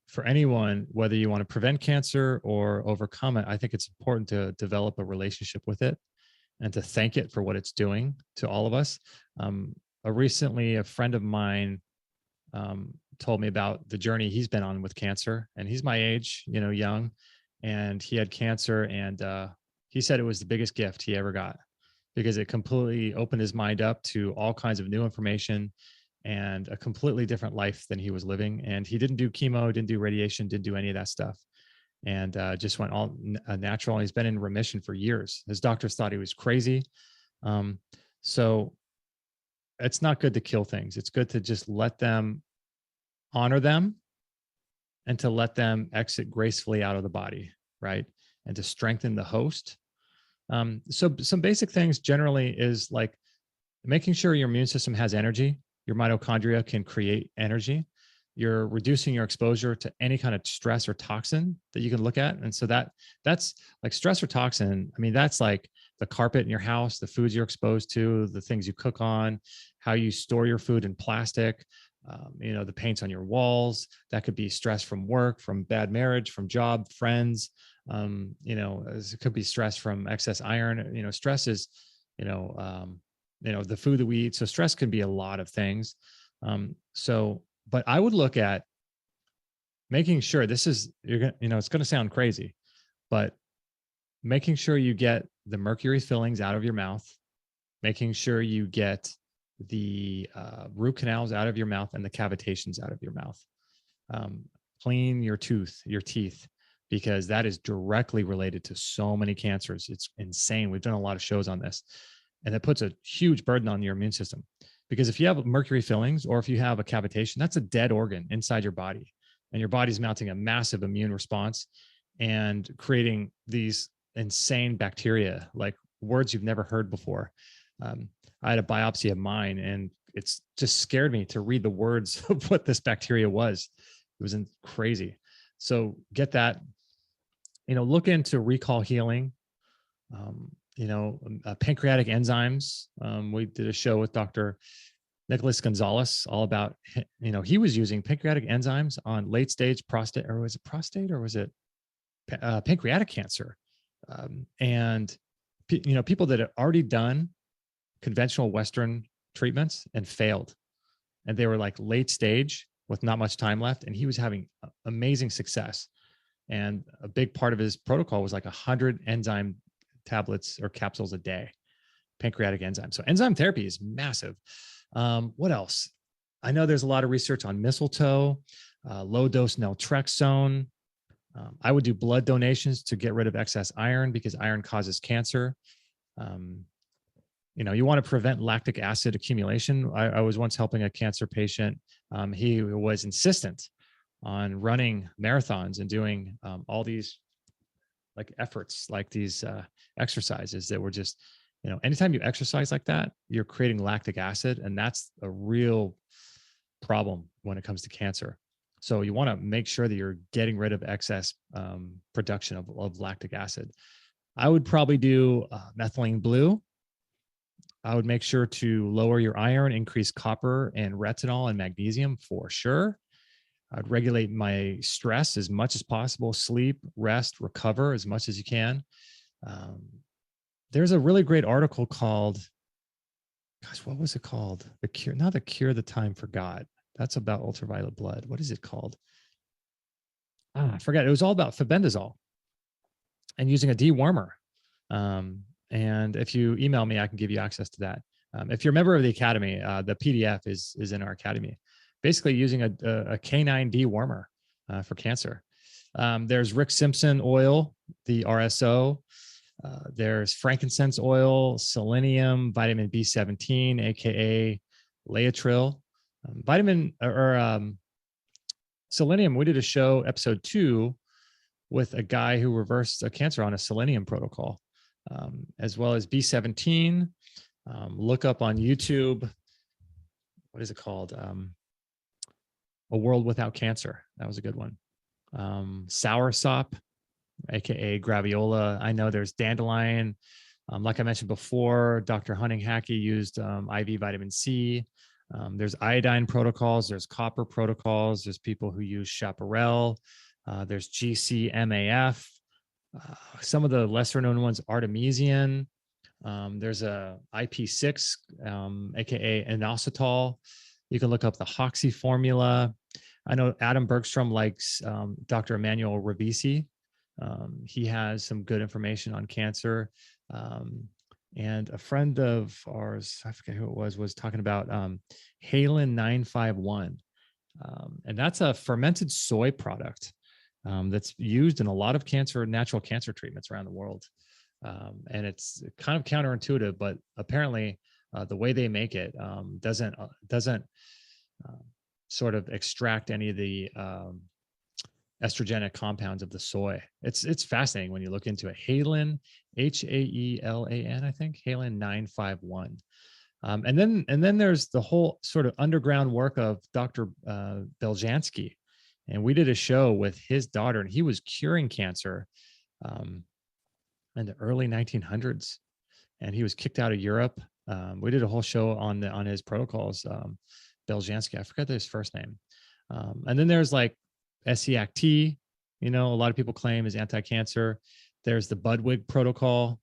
for anyone, whether you want to prevent cancer or overcome it, I think it's important to develop a relationship with it and to thank it for what it's doing to all of us. Recently, a friend of mine told me about the journey he's been on with cancer, and he's my age, young, and he had cancer, and he said it was the biggest gift he ever got because it completely opened his mind up to all kinds of new information and a completely different life than he was living. And he didn't do chemo, didn't do radiation, didn't do any of that stuff, and just went all natural. And he's been in remission for years. His doctors thought he was crazy. So it's not good to kill things. It's good to just let them, honor them, and to let them exit gracefully out of the body, right? And to strengthen the host. So some basic things generally is like making sure your immune system has energy. Your mitochondria can create energy. You're reducing your exposure to any kind of stress or toxin that you can look at. And so that's like stress or toxin. I mean, that's like the carpet in your house, the foods you're exposed to, the things you cook on, how you store your food in plastic, the paints on your walls. That could be stress from work, from bad marriage, from job, friends. It could be stress from excess iron. Stress is, the food that we eat. So stress can be a lot of things. But I would look at making sure it's going to sound crazy, but making sure you get the mercury fillings out of your mouth, making sure you get the root canals out of your mouth and the cavitations out of your mouth. Clean your teeth, because that is directly related to so many cancers. It's insane. We've done a lot of shows on this, and it puts a huge burden on your immune system, because if you have mercury fillings or if you have a cavitation, that's a dead organ inside your body, and your body's mounting a massive immune response and creating these insane bacteria, like words you've never heard before. I had a biopsy of mine, and it's just scared me to read the words of what this bacteria was. It was crazy. So get that, look into recall healing, pancreatic enzymes. We did a show with Dr. Nicholas Gonzalez all about, he was using pancreatic enzymes on late stage prostate, or was it prostate, or was it pancreatic cancer? And people that had already done conventional Western treatments and failed, and they were like late stage with not much time left, and he was having amazing success. And a big part of his protocol was like 100 enzyme tablets or capsules a day, pancreatic enzyme. So enzyme therapy is massive. What else? I know there's a lot of research on mistletoe, low dose naltrexone. I would do blood donations to get rid of excess iron, because iron causes cancer. You want to prevent lactic acid accumulation. I was once helping a cancer patient. He was insistent on running marathons and doing all these like efforts, like these exercises that were just Anytime you exercise like that, you're creating lactic acid, and that's a real problem when it comes to cancer. So you want to make sure that you're getting rid of excess production of lactic acid. I would probably do methylene blue. I would make sure to lower your iron, increase copper and retinol and magnesium for sure. I'd regulate my stress as much as possible, sleep, rest, recover as much as you can. Um, there's a really great article called, gosh, what was it called? The Cure, not The Cure, The Time Forgot. That's about ultraviolet blood. What is it called? I forget. It was all about febendazole and using a dewormer. And if you email me, I can give you access to that. If you're a member of the Academy, the PDF is in our Academy. Basically using a canine dewormer for cancer. There's Rick Simpson oil, the RSO. There's frankincense oil, selenium, vitamin B17, aka Laetrile. Selenium, we did a show, episode 2, with a guy who reversed a cancer on a selenium protocol, as well as B17. Look up on YouTube, what is it called? A World Without Cancer. That was a good one. Soursop, aka graviola. I know there's dandelion. Like I mentioned before, Dr. Hunting Hackey used IV vitamin C. There's iodine protocols. There's copper protocols. There's people who use chaparral. There's GCMAF. Some of the lesser known ones, artemisian. There's a IP6, aka inositol. You can look up the Hoxie formula. I know Adam Bergstrom likes Dr. Emmanuel Ravisi. He has some good information on cancer. And a friend of ours, I forget who it was talking about Halin 951. And that's a fermented soy product that's used in a lot of natural cancer treatments around the world. And it's kind of counterintuitive, but apparently the way they make it doesn't sort of extract any of the estrogenic compounds of the soy. It's fascinating when you look into it. Halin, Haelan, I think, Halin 951. And then there's the whole sort of underground work of Dr. Beljanski. And we did a show with his daughter, and he was curing cancer in the early 1900s. And he was kicked out of Europe. We did a whole show on his protocols. Beljanski, I forget his first name. And then there's like SEACT, a lot of people claim is anti-cancer. There's the Budwig protocol.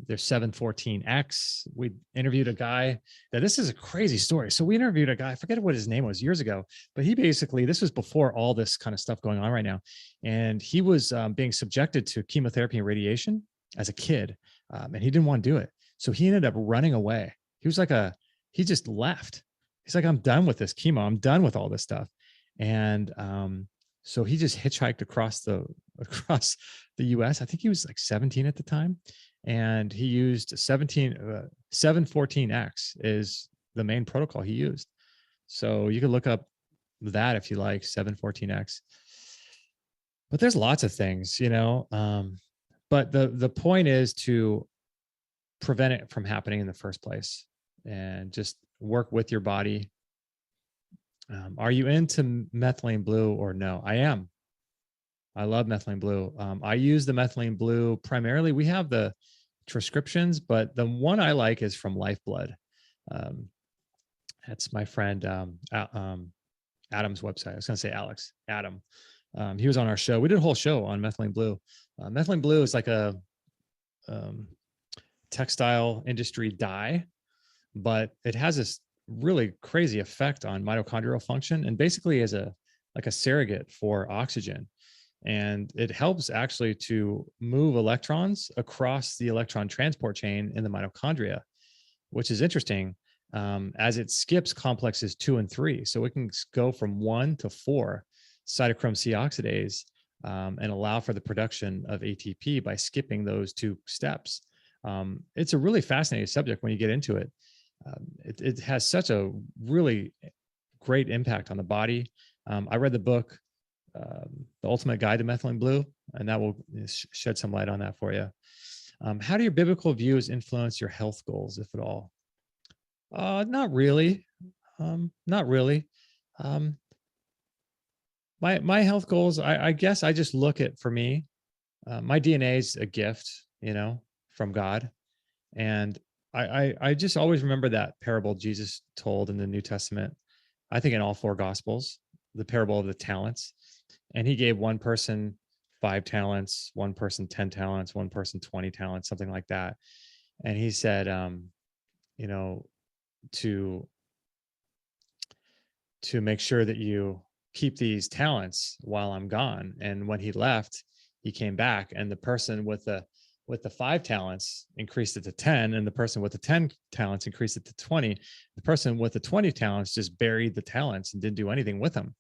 There's 714X. We interviewed a guy. Now, this is a crazy story. So we interviewed a guy, I forget what his name was, years ago, but he basically, this was before all this kind of stuff going on right now. And he was being subjected to chemotherapy and radiation as a kid. And he didn't want to do it. So he ended up running away. He just left. He's like, I'm done with this chemo. I'm done with all this stuff. And so he just hitchhiked across the US. I think he was like 17 at the time. And he used 714X is the main protocol he used. So you can look up that if you like, 714X. But there's lots of things, but the point is to prevent it from happening in the first place and just work with your body. Are you into methylene blue or no? I am. I love methylene blue. I use the methylene blue primarily. We have the prescriptions, but the one I like is from Lifeblood. That's my friend Adam's website. I was going to say Alex. Adam. He was on our show. We did a whole show on methylene blue. Methylene blue is like a textile industry dye, but it has this really crazy effect on mitochondrial function and basically is like a surrogate for oxygen. And it helps actually to move electrons across the electron transport chain in the mitochondria, which is interesting as it skips complexes 2 and 3. So it can go from 1 to 4 cytochrome C oxidase and allow for the production of ATP by skipping those 2 steps. It's a really fascinating subject when you get into it. It has such a really great impact on the body. I read the book, The Ultimate Guide to Methylene Blue, and that will shed some light on that for you. How do your biblical views influence your health goals, if at all? Not really. Not really. Um, my health goals, I guess I just look at, for me, my DNA is a gift, from God. And I just always remember that parable Jesus told in the New Testament, I think in all four gospels, the parable of the talents. And he gave one person 5 talents, one person 10 talents, one person 20 talents, something like that. And he said, you know, to make sure that you keep these talents while I'm gone. And when he left, he came back, and the person with the 5 talents increased it to 10, and the person with the 10 talents increased it to 20. The person with the 20 talents just buried the talents and didn't do anything with them.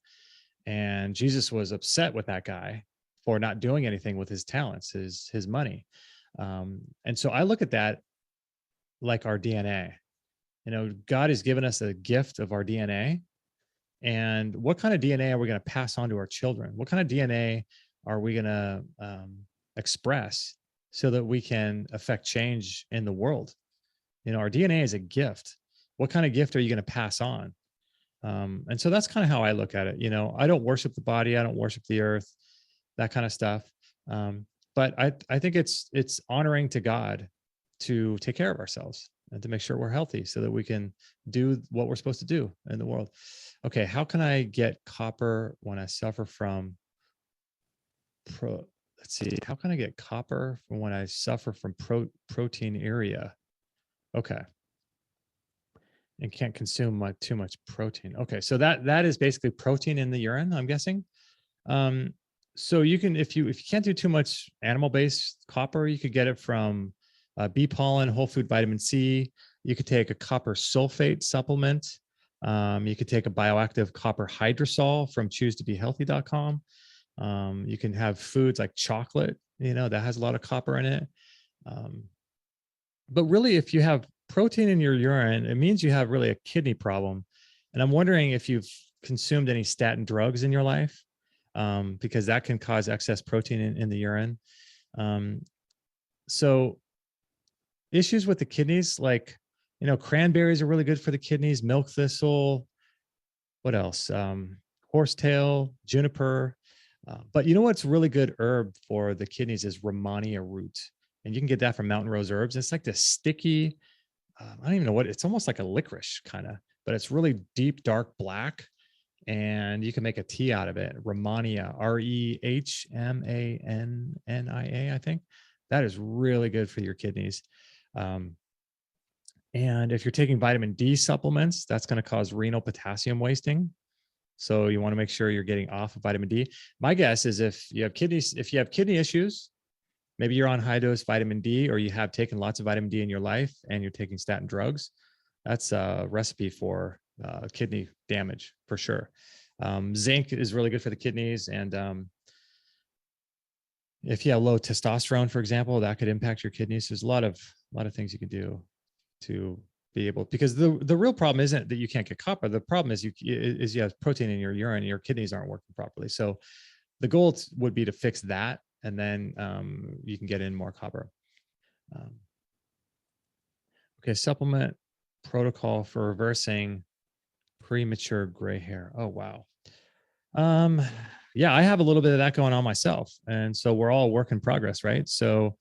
And Jesus was upset with that guy for not doing anything with his talents, his money. And so I look at that like our DNA. God has given us a gift of our DNA. And what kind of DNA are we going to pass on to our children? What kind of DNA are we going to express so that we can affect change in the world? Our DNA is a gift. What kind of gift are you going to pass on? And so that's kind of how I look at it. I don't worship the body. I don't worship the earth, that kind of stuff. But I think it's honoring to God to take care of ourselves and to make sure we're healthy so that we can do what we're supposed to do in the world. Okay, how can I get copper when I suffer from let's see, how can I get copper from when I suffer from proteinuria? Okay. And can't consume too much protein. Okay, so that is basically protein in the urine, I'm guessing. So you can, if you can't do too much animal-based copper, you could get it from bee pollen, whole food vitamin C. You could take a copper sulfate supplement. You could take a bioactive copper hydrosol from choosetobehealthy.com. You can have foods like chocolate, that has a lot of copper in it. But really, if you have protein in your urine, it means you have really a kidney problem. And I'm wondering if you've consumed any statin drugs in your life, because that can cause excess protein in the urine. So issues with the kidneys, like, cranberries are really good for the kidneys, milk thistle, what else? Horsetail, juniper. But what's really good herb for the kidneys is Romania root. And you can get that from Mountain Rose Herbs. It's like this sticky, I don't even know what, it's almost like a licorice kind of, but it's really deep, dark black. And you can make a tea out of it. Romania, Rehmannia, I think. That is really good for your kidneys. And if you're taking vitamin D supplements, that's going to cause renal potassium wasting. So you want to make sure you're getting off of vitamin D. My guess is if you have kidney issues, maybe you're on high dose vitamin D, or you have taken lots of vitamin D in your life and you're taking statin drugs. That's a recipe for kidney damage for sure. Zinc is really good for the kidneys. And if you have low testosterone, for example, that could impact your kidneys. There's a lot of things you can do to be able, because the real problem isn't that you can't get copper. The problem is you have protein in your urine and your kidneys aren't working properly. So the goal would be to fix that, and then you can get in more copper. Okay, supplement protocol for reversing premature gray hair. Oh, wow. Yeah, I have a little bit of that going on myself. And so we're all a work in progress, right? So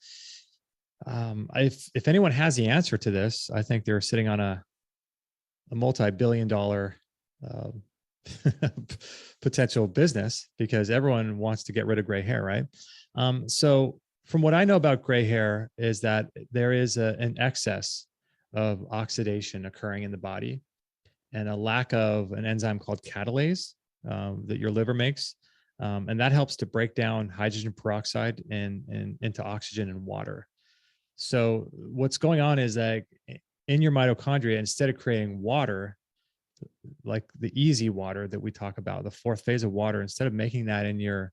if anyone has the answer to this, I think they're sitting on a multi-billion-dollar potential business, because everyone wants to get rid of gray hair, right? So from what I know about gray hair is that there is an excess of oxidation occurring in the body, and a lack of an enzyme called catalase that your liver makes. And that helps to break down hydrogen peroxide into oxygen and water. So what's going on is that in your mitochondria, instead of creating water, like the easy water that we talk about, the fourth phase of water, instead of making that in your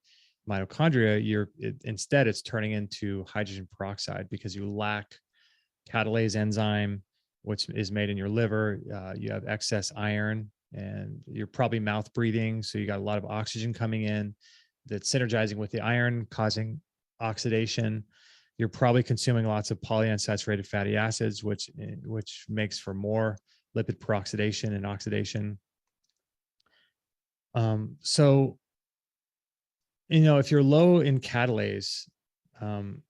mitochondria, instead it's turning into hydrogen peroxide, because you lack catalase enzyme, which is made in your liver. You have excess iron, and you're probably mouth breathing. So you got a lot of oxygen coming in that's synergizing with the iron, causing oxidation. You're probably consuming lots of polyunsaturated fatty acids, which makes for more lipid peroxidation and oxidation. So, if you're low in catalase, um,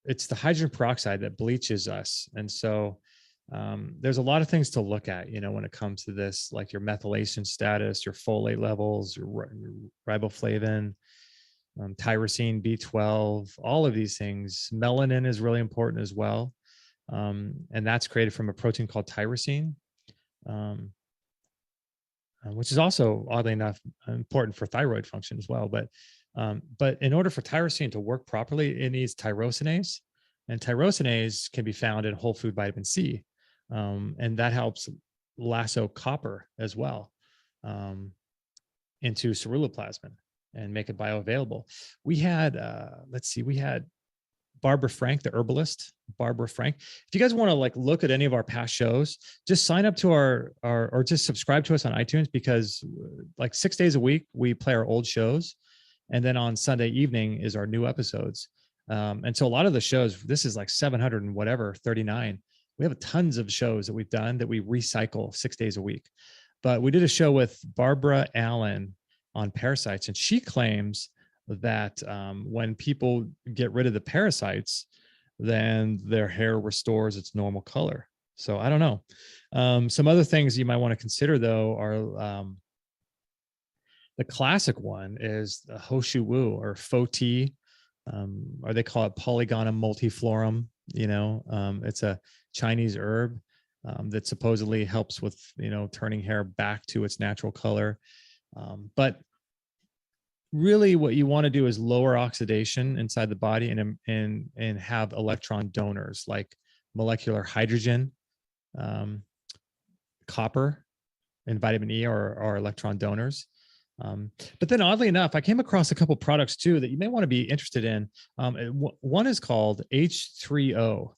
it's the hydrogen peroxide that bleaches us. And so there's a lot of things to look at, when it comes to this, like your methylation status, your folate levels, your riboflavin, tyrosine, B12, all of these things. Melanin is really important as well. And that's created from a protein called tyrosine, which is also, oddly enough, important for thyroid function as well. But in order for tyrosine to work properly, it needs tyrosinase, and tyrosinase can be found in whole food vitamin C, and that helps lasso copper as well into ceruloplasmin and make it bioavailable. We had, we had Barbara Frank, the herbalist, Barbara Frank. If you guys want to look at any of our past shows, just sign up to our or just subscribe to us on iTunes, because 6 days a week we play our old shows, and then on Sunday evening is our new episodes. And so a lot of the shows, this is 700 and whatever, 39. We have tons of shows that we've done that we recycle 6 days a week. But we did a show with Barbara Allen on parasites, and she claims that when people get rid of the parasites, then their hair restores its normal color. So I don't know. Some other things you might want to consider, though, are the classic one is the Hoshu Wu, or Foti, or they call it Polygonum multiflorum. It's a Chinese herb that supposedly helps with, turning hair back to its natural color. But really what you want to do is lower oxidation inside the body and have electron donors like molecular hydrogen, copper, and vitamin E are electron donors. But then oddly enough, I came across a couple products too that you may want to be interested in. One is called H3O,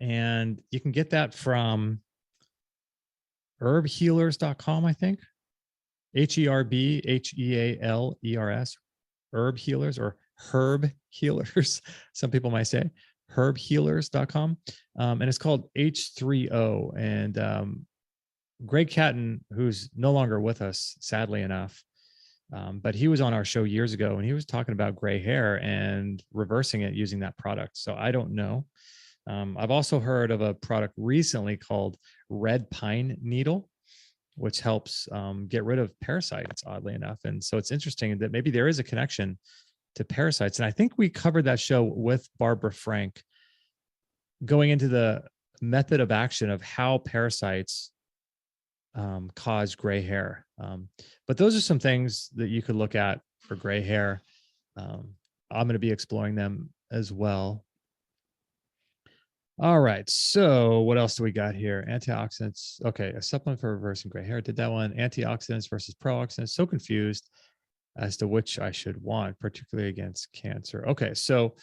and you can get that from herbhealers.com, I think. HERBHEALERS, Herb Healers, or Herb Healers, some people might say, herbhealers.com. And it's called H3O. And Greg Catton, who's no longer with us, sadly enough, but he was on our show years ago, and he was talking about gray hair and reversing it using that product. So I don't know. I've also heard of a product recently called Red Pine Needle, which helps get rid of parasites, oddly enough. And so it's interesting that maybe there is a connection to parasites. And I think we covered that show with Barbara Frank, going into the method of action of how parasites cause gray hair. But those are some things that you could look at for gray hair. I'm going to be exploring them as well. All right. So what else do we got here? Antioxidants. Okay. A supplement for reversing gray hair. Did that one. Antioxidants versus pro-oxidants. So confused as to which I should want, particularly against cancer. Okay. So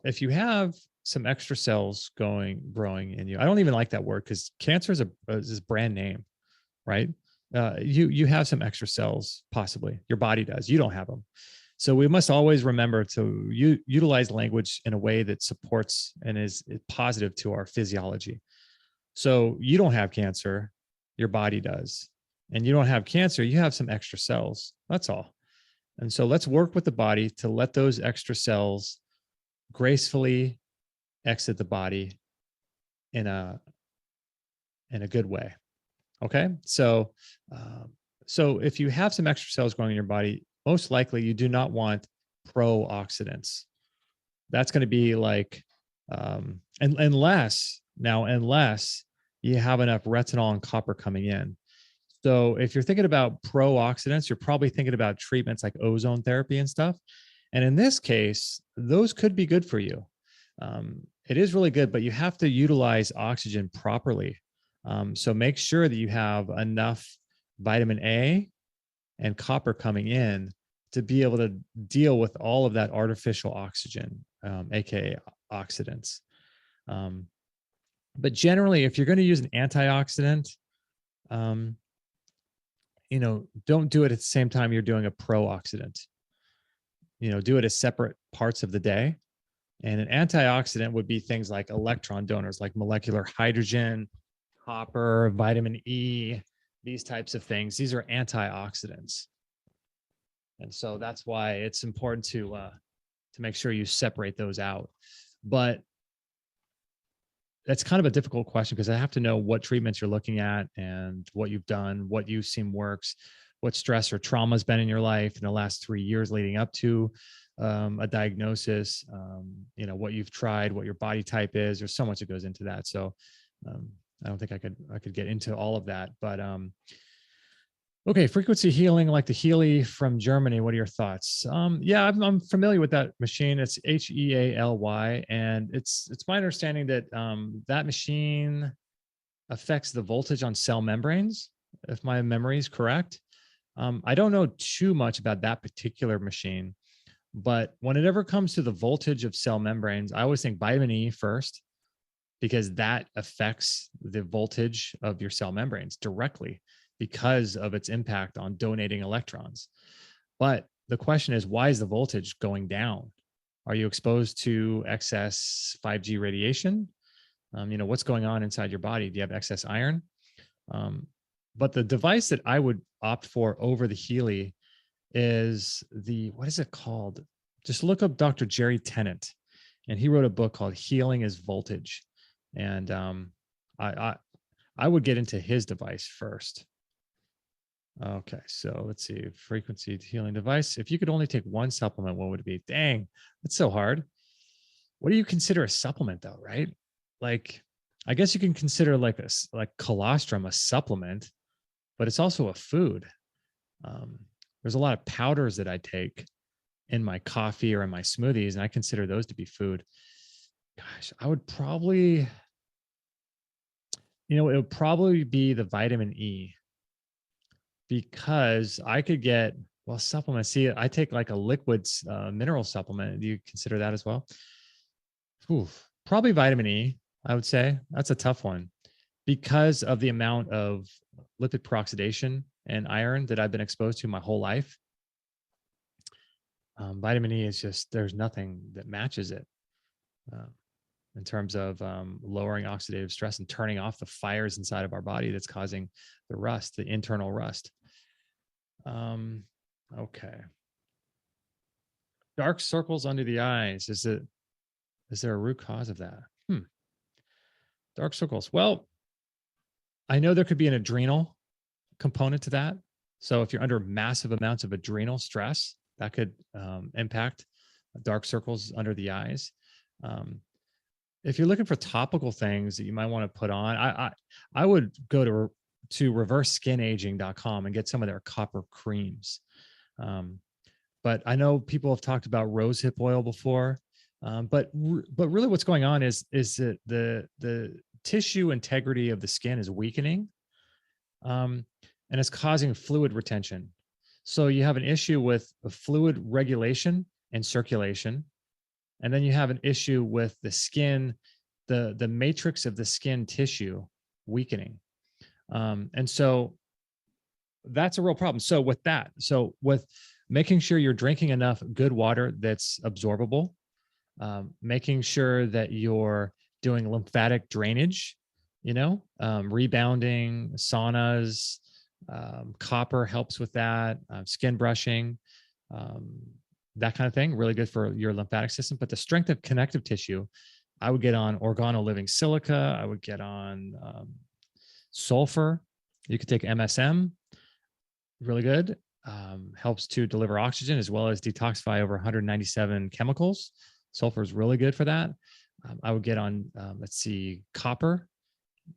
if you have some extra cells growing in you, I don't even like that word, because cancer is a brand name, right? You have some extra cells, possibly. Your body does. You don't have them. So we must always remember to utilize language in a way that supports and is positive to our physiology. So you don't have cancer, your body does. And you don't have cancer, you have some extra cells. That's all. And so let's work with the body to let those extra cells gracefully exit the body in a good way. Okay. So if you have some extra cells growing in your body, most likely you do not want pro-oxidants. That's going to be unless you have enough retinol and copper coming in. So if you're thinking about pro-oxidants, you're probably thinking about treatments like ozone therapy and stuff. And in this case, those could be good for you. It is really good, but you have to utilize oxygen properly. So make sure that you have enough vitamin A and copper coming in to be able to deal with all of that artificial oxygen, aka oxidants. But generally, if you're going to use an antioxidant, don't do it at the same time you're doing a pro-oxidant. Do it as separate parts of the day. And an antioxidant would be things like electron donors, like molecular hydrogen, copper, vitamin E, these types of things. These are antioxidants. And so that's why it's important to make sure you separate those out. But that's kind of a difficult question because I have to know what treatments you're looking at and what you've done, what you seem works, what stress or trauma has been in your life in the last 3 years leading up to a diagnosis, what you've tried, what your body type is. There's so much that goes into that. So I don't think I could get into all of that, but okay, frequency healing, like the Healy from Germany. What are your thoughts? Yeah, I'm familiar with that machine. It's HEALY, and it's my understanding that that machine affects the voltage on cell membranes, if my memory is correct. I don't know too much about that particular machine, but when it ever comes to the voltage of cell membranes, I always think vitamin E first, because that affects the voltage of your cell membranes directly because of its impact on donating electrons. But the question is, why is the voltage going down? Are you exposed to excess 5G radiation? What's going on inside your body? Do you have excess iron? But the device that I would opt for over the Healy is what is it called? Just look up Dr. Jerry Tennant, and he wrote a book called Healing is Voltage. And I would get into his device first. Okay, so let's see, frequency healing device. If you could only take one supplement, what would it be? Dang, that's so hard. What do you consider a supplement though, right? Like, I guess you can consider like colostrum a supplement, but it's also a food. There's a lot of powders that I take in my coffee or in my smoothies, and I consider those to be food. Gosh, I would probably, it would probably be the vitamin E, because I could get, well, supplements. See, I take like a liquid mineral supplement. Do you consider that as well? Oof, probably vitamin E, I would say. That's a tough one because of the amount of lipid peroxidation and iron that I've been exposed to my whole life. Vitamin E is just, there's nothing that matches it in terms of lowering oxidative stress and turning off the fires inside of our body that's causing the rust, the internal rust. Okay. Dark circles under the eyes. Is there a root cause of that? Dark circles. Well, I know there could be an adrenal component to that. So if you're under massive amounts of adrenal stress, that could impact dark circles under the eyes. If you're looking for topical things that you might want to put on, I would go to reverseskinaging.com and get some of their copper creams. But I know people have talked about rosehip oil before. But really what's going on is that the tissue integrity of the skin is weakening, and it's causing fluid retention. So you have an issue with fluid regulation and circulation. And then you have an issue with the skin, the matrix of the skin tissue weakening. And so that's a real problem. So with making sure you're drinking enough good water that's absorbable, making sure that you're doing lymphatic drainage, rebounding, saunas, copper helps with that, skin brushing, that kind of thing, really good for your lymphatic system. But the strength of connective tissue, I would get on organo living silica. I would get on sulfur. You could take MSM, really good. Helps to deliver oxygen as well as detoxify over 197 chemicals. Sulfur is really good for that. I would get on, copper,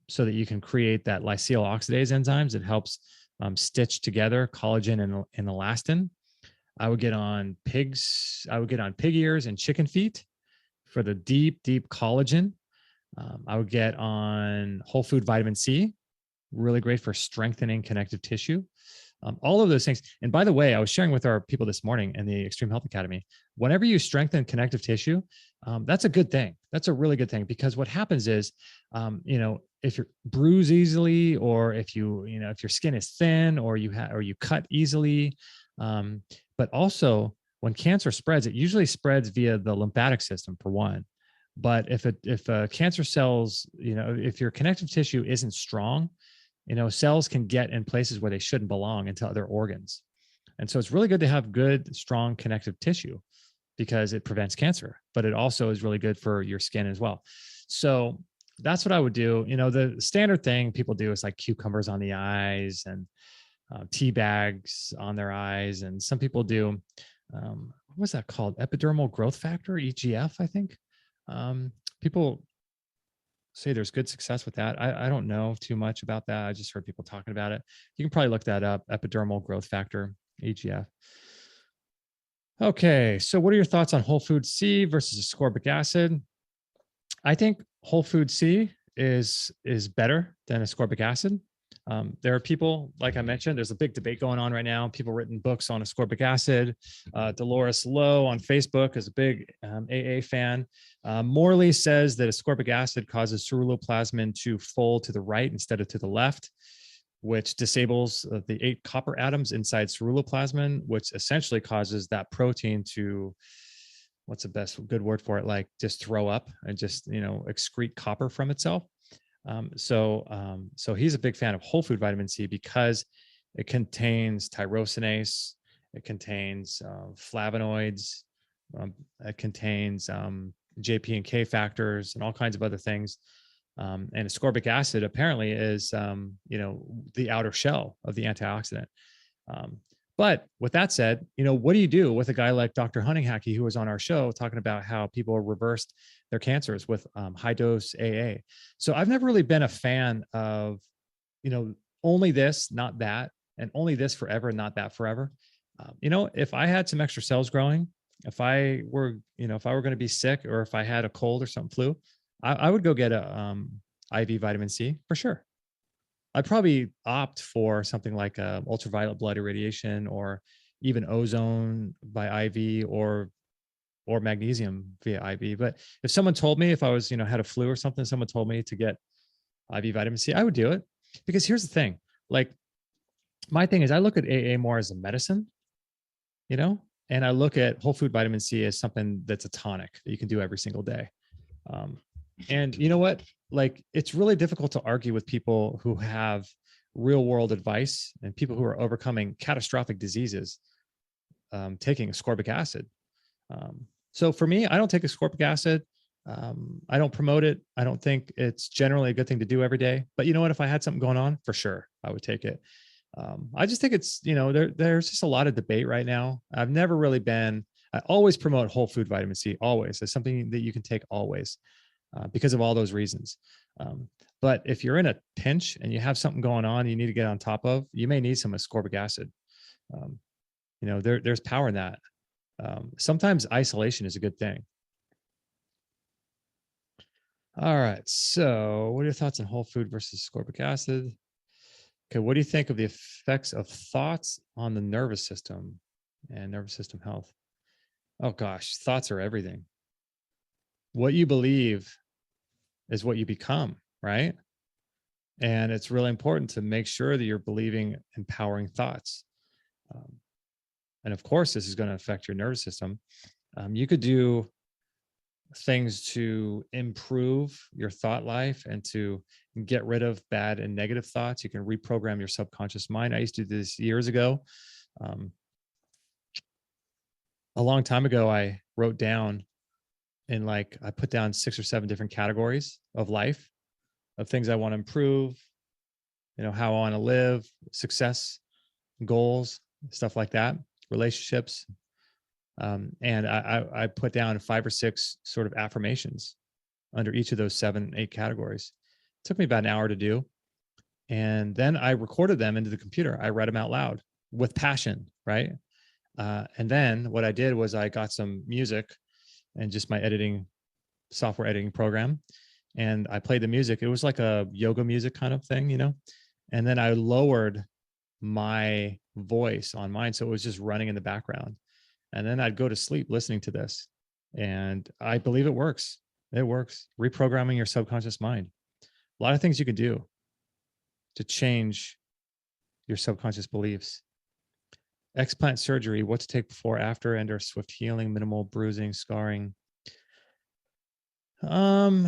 so that you can create that lysyl oxidase enzymes that helps stitch together collagen and elastin. I would get on pig ears and chicken feet for the deep collagen. I would get on whole food vitamin C, really great for strengthening connective tissue. All of those things. And by the way, I was sharing with our people this morning in the Extreme Health Academy, whenever you strengthen connective tissue, that's a good thing. That's a really good thing, because what happens is, if you're bruised easily, or if your skin is thin, or you cut easily, but also when cancer spreads, it usually spreads via the lymphatic system for one. But if cancer cells, if your connective tissue isn't strong, cells can get in places where they shouldn't belong into other organs. And so it's really good to have good, strong connective tissue because it prevents cancer, but it also is really good for your skin as well. So that's what I would do. The standard thing people do is like cucumbers on the eyes and tea bags on their eyes. And some people do, what was that called? Epidermal growth factor, EGF, I think. People say there's good success with that. I don't know too much about that. I just heard people talking about it. You can probably look that up, epidermal growth factor, EGF. Okay, so what are your thoughts on whole food C versus ascorbic acid? I think whole food C is better than ascorbic acid. There are people, like I mentioned, there's a big debate going on right now. People written books on ascorbic acid. Dolores Lowe on Facebook is a big AA fan. Morley says that ascorbic acid causes ceruloplasmin to fold to the right instead of to the left, which disables the 8 copper atoms inside ceruloplasmin, which essentially causes that protein to, what's the best good word for it? Like just throw up and just, excrete copper from itself. So he's a big fan of whole food vitamin C because it contains tyrosinase, it contains flavonoids, it contains JP and K factors and all kinds of other things. And ascorbic acid apparently is, the outer shell of the antioxidant. But with that said, what do you do with a guy like Dr. Honeyhackey, who was on our show talking about how people reversed their cancers with high dose AA? So I've never really been a fan of, only this, not that, and only this forever, not that forever. If I had some extra cells growing, if I were going to be sick, or if I had a cold or something flu, I would go get a IV vitamin C for sure. I'd probably opt for something like ultraviolet blood irradiation, or even ozone by IV, or magnesium via IV. But if someone told me, if I was, had a flu or something, someone told me to get IV vitamin C, I would do it. Because here's the thing, like my thing is I look at AA more as a medicine, and I look at whole food vitamin C as something that's a tonic that you can do every single day. And you know what? Like, it's really difficult to argue with people who have real world advice and people who are overcoming catastrophic diseases, taking ascorbic acid. So for me, I don't take ascorbic acid. I don't promote it. I don't think it's generally a good thing to do every day. But you know what? If I had something going on, for sure, I would take it. I just think it's, there's just a lot of debate right now. I've never really been, I always promote whole food vitamin C, always, as something that you can take always. Because of all those reasons. But if you're in a pinch and you have something going on you need to get on top of, you may need some ascorbic acid. There's power in that. Sometimes isolation is a good thing. All right. So what are your thoughts on whole food versus ascorbic acid? Okay. What do you think of the effects of thoughts on the nervous system and nervous system health? Oh gosh, thoughts are everything. What you believe is what you become, right? And it's really important to make sure that you're believing empowering thoughts. And of course, this is going to affect your nervous system. You could do things to improve your thought life and to get rid of bad and negative thoughts. You can reprogram your subconscious mind. I used to do this years ago. A long time ago, I wrote down, and I put down 6 or 7 different categories of life, of things I want to improve, how I want to live, success, goals, stuff like that, relationships. And I put down 5 or 6 sort of affirmations under each of those 7, 8 categories. It took me about an hour to do. And then I recorded them into the computer. I read them out loud with passion, right? And then what I did was I got some music and just my software editing program. And I played the music. It was like a yoga music kind of thing, and then I lowered my voice on mine. So it was just running in the background. And then I'd go to sleep listening to this. And I believe it works. It works. Reprogramming your subconscious mind. A lot of things you can do to change your subconscious beliefs. Explant surgery, what to take before, after, and or swift healing, minimal bruising, scarring. Um,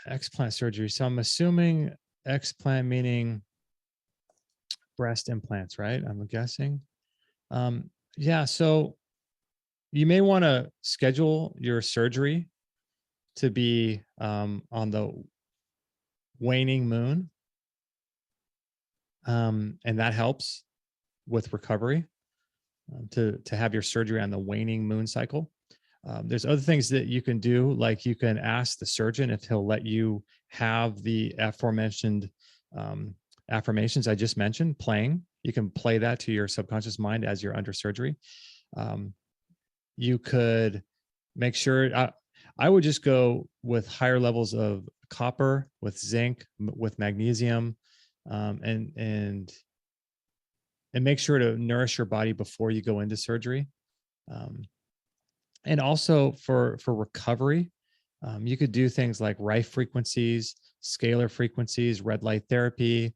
Explant surgery. So I'm assuming explant meaning breast implants, right? I'm guessing. Yeah. So you may want to schedule your surgery to be on the waning moon, and that helps with recovery. To have your surgery on the waning moon cycle. There's other things that you can do, like you can ask the surgeon if he'll let you have the aforementioned affirmations I just mentioned playing. You can play that to your subconscious mind as you're under surgery. You could make sure, I would just go with higher levels of copper, with zinc, with magnesium, and make sure to nourish your body before you go into surgery. Um, and also for recovery, you could do things like rife frequencies, scalar frequencies, red light therapy.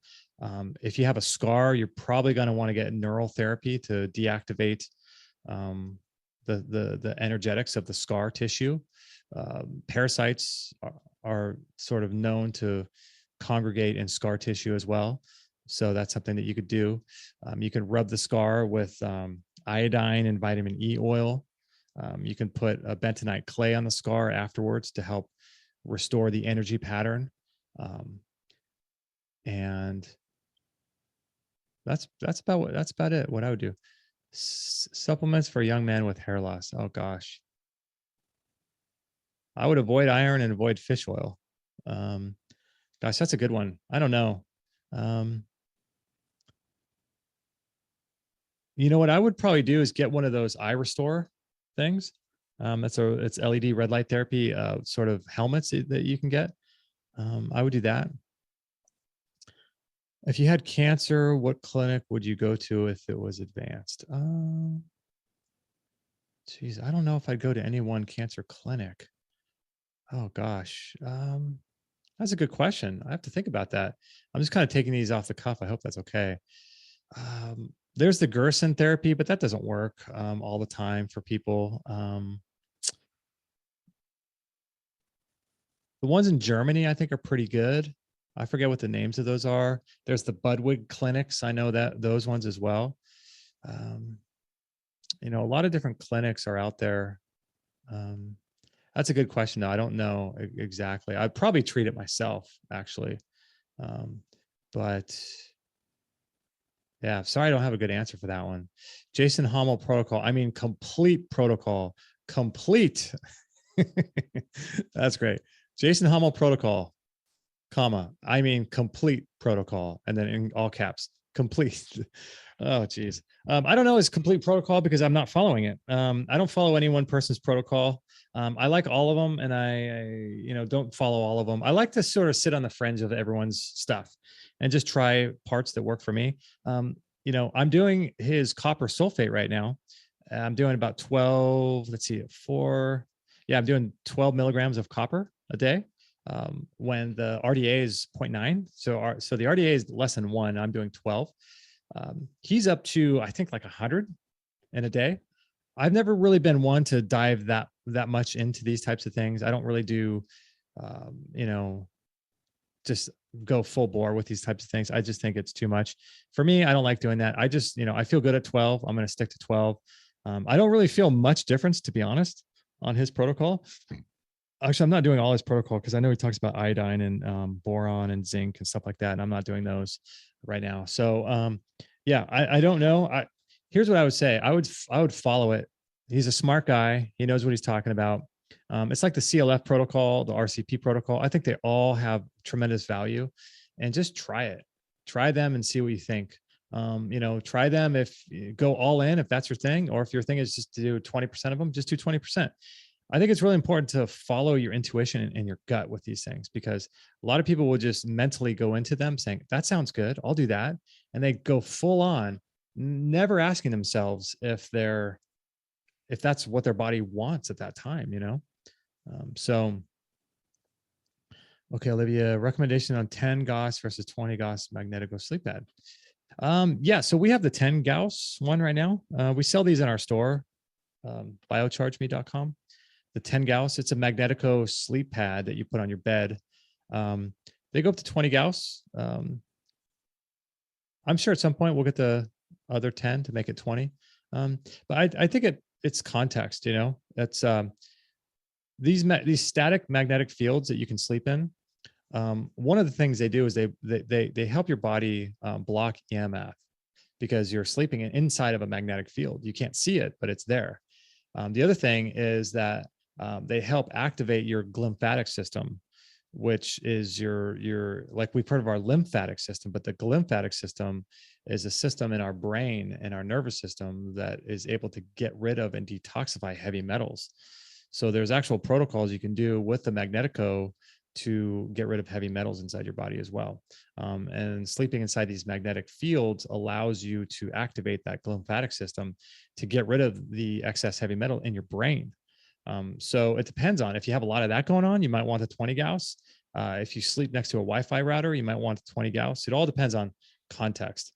If you have a scar, you're probably going to want to get neural therapy to deactivate the energetics of the scar tissue. Parasites are sort of known to congregate in scar tissue as well. So that's something that you could do. You can rub the scar with iodine and vitamin E oil. You can put a bentonite clay on the scar afterwards to help restore the energy pattern. And that's about it. What I would do. Supplements for young men with hair loss. Oh gosh. I would avoid iron and avoid fish oil. Gosh, that's a good one. I don't know. You know what I would probably do is get one of those eye restore things. It's LED red light therapy sort of helmets that you can get. I would do that. If you had cancer, what clinic would you go to if it was advanced? Geez, I don't know if I'd go to any one cancer clinic. Oh gosh. That's a good question. I have to think about that. I'm just kind of taking these off the cuff. I hope that's okay. There's the Gerson therapy, but that doesn't work all the time for people. The ones in Germany, I think, are pretty good. I forget what the names of those are. There's the Budwig clinics. I know that those ones as well. A lot of different clinics are out there. That's a good question, though. I don't know exactly. I'd probably treat it myself, actually. But yeah, sorry, I don't have a good answer for that one. Jason Hommel protocol. I mean, complete protocol. Complete. That's great. Jason Hommel protocol, comma. I mean, complete protocol. And then in all caps, complete. Oh, geez. I don't know his complete protocol because I'm not following it. I don't follow any one person's protocol. I like all of them, and I don't follow all of them. I like to sort of sit on the fringe of everyone's stuff and just try parts that work for me. I'm doing his copper sulfate right now. I'm doing about 12, let's see, I'm doing 12 milligrams of copper a day. When the RDA is 0.9. So the RDA is less than 1. I'm doing 12. He's up to, I think, like 100 in a day. I've never really been one to dive that much into these types of things. I don't really do, just go full bore with these types of things. I just think it's too much for me. I don't like doing that. I just, I feel good at 12. I'm going to stick to 12. I don't really feel much difference, to be honest, on his protocol. Actually, I'm not doing all his protocol because I know he talks about iodine and boron and zinc and stuff like that. And I'm not doing those right now. So I don't know. Here's what I would say. I would follow it. He's a smart guy. He knows what he's talking about. It's like the CLF protocol, the RCP protocol. I think they all have tremendous value, and just try it. Try them and see what you think. Try them if you go all in, if that's your thing, or if your thing is just to do 20% of them, just do 20%. I think it's really important to follow your intuition and your gut with these things, because a lot of people will just mentally go into them saying, that sounds good, I'll do that. And they go full on, never asking themselves if that's what their body wants at that time, Okay, Olivia, recommendation on 10 Gauss versus 20 Gauss magnetico sleep pad. Yeah, so we have the 10 Gauss one right now. We sell these in our store, biochargeme.com. The 10 Gauss, it's a Magnetico sleep pad that you put on your bed. They go up to 20 Gauss. I'm sure at some point we'll get the other 10 to make it 20. But I think it's context, you know, it's these static magnetic fields that you can sleep in. One of the things they do is they help your body block EMF because you're sleeping inside of a magnetic field. You can't see it, but it's there. The other thing is that they help activate your glymphatic system, which is your like we've heard of our lymphatic system, but the glymphatic system is a system in our brain and our nervous system that is able to get rid of and detoxify heavy metals. So there's actual protocols you can do with the Magnetico to get rid of heavy metals inside your body as well. And sleeping inside these magnetic fields allows you to activate that glymphatic system to get rid of the excess heavy metal in your brain. So it depends on if you have a lot of that going on, you might want the 20 Gauss. If you sleep next to a Wi-Fi router, you might want the 20 Gauss. It all depends on context.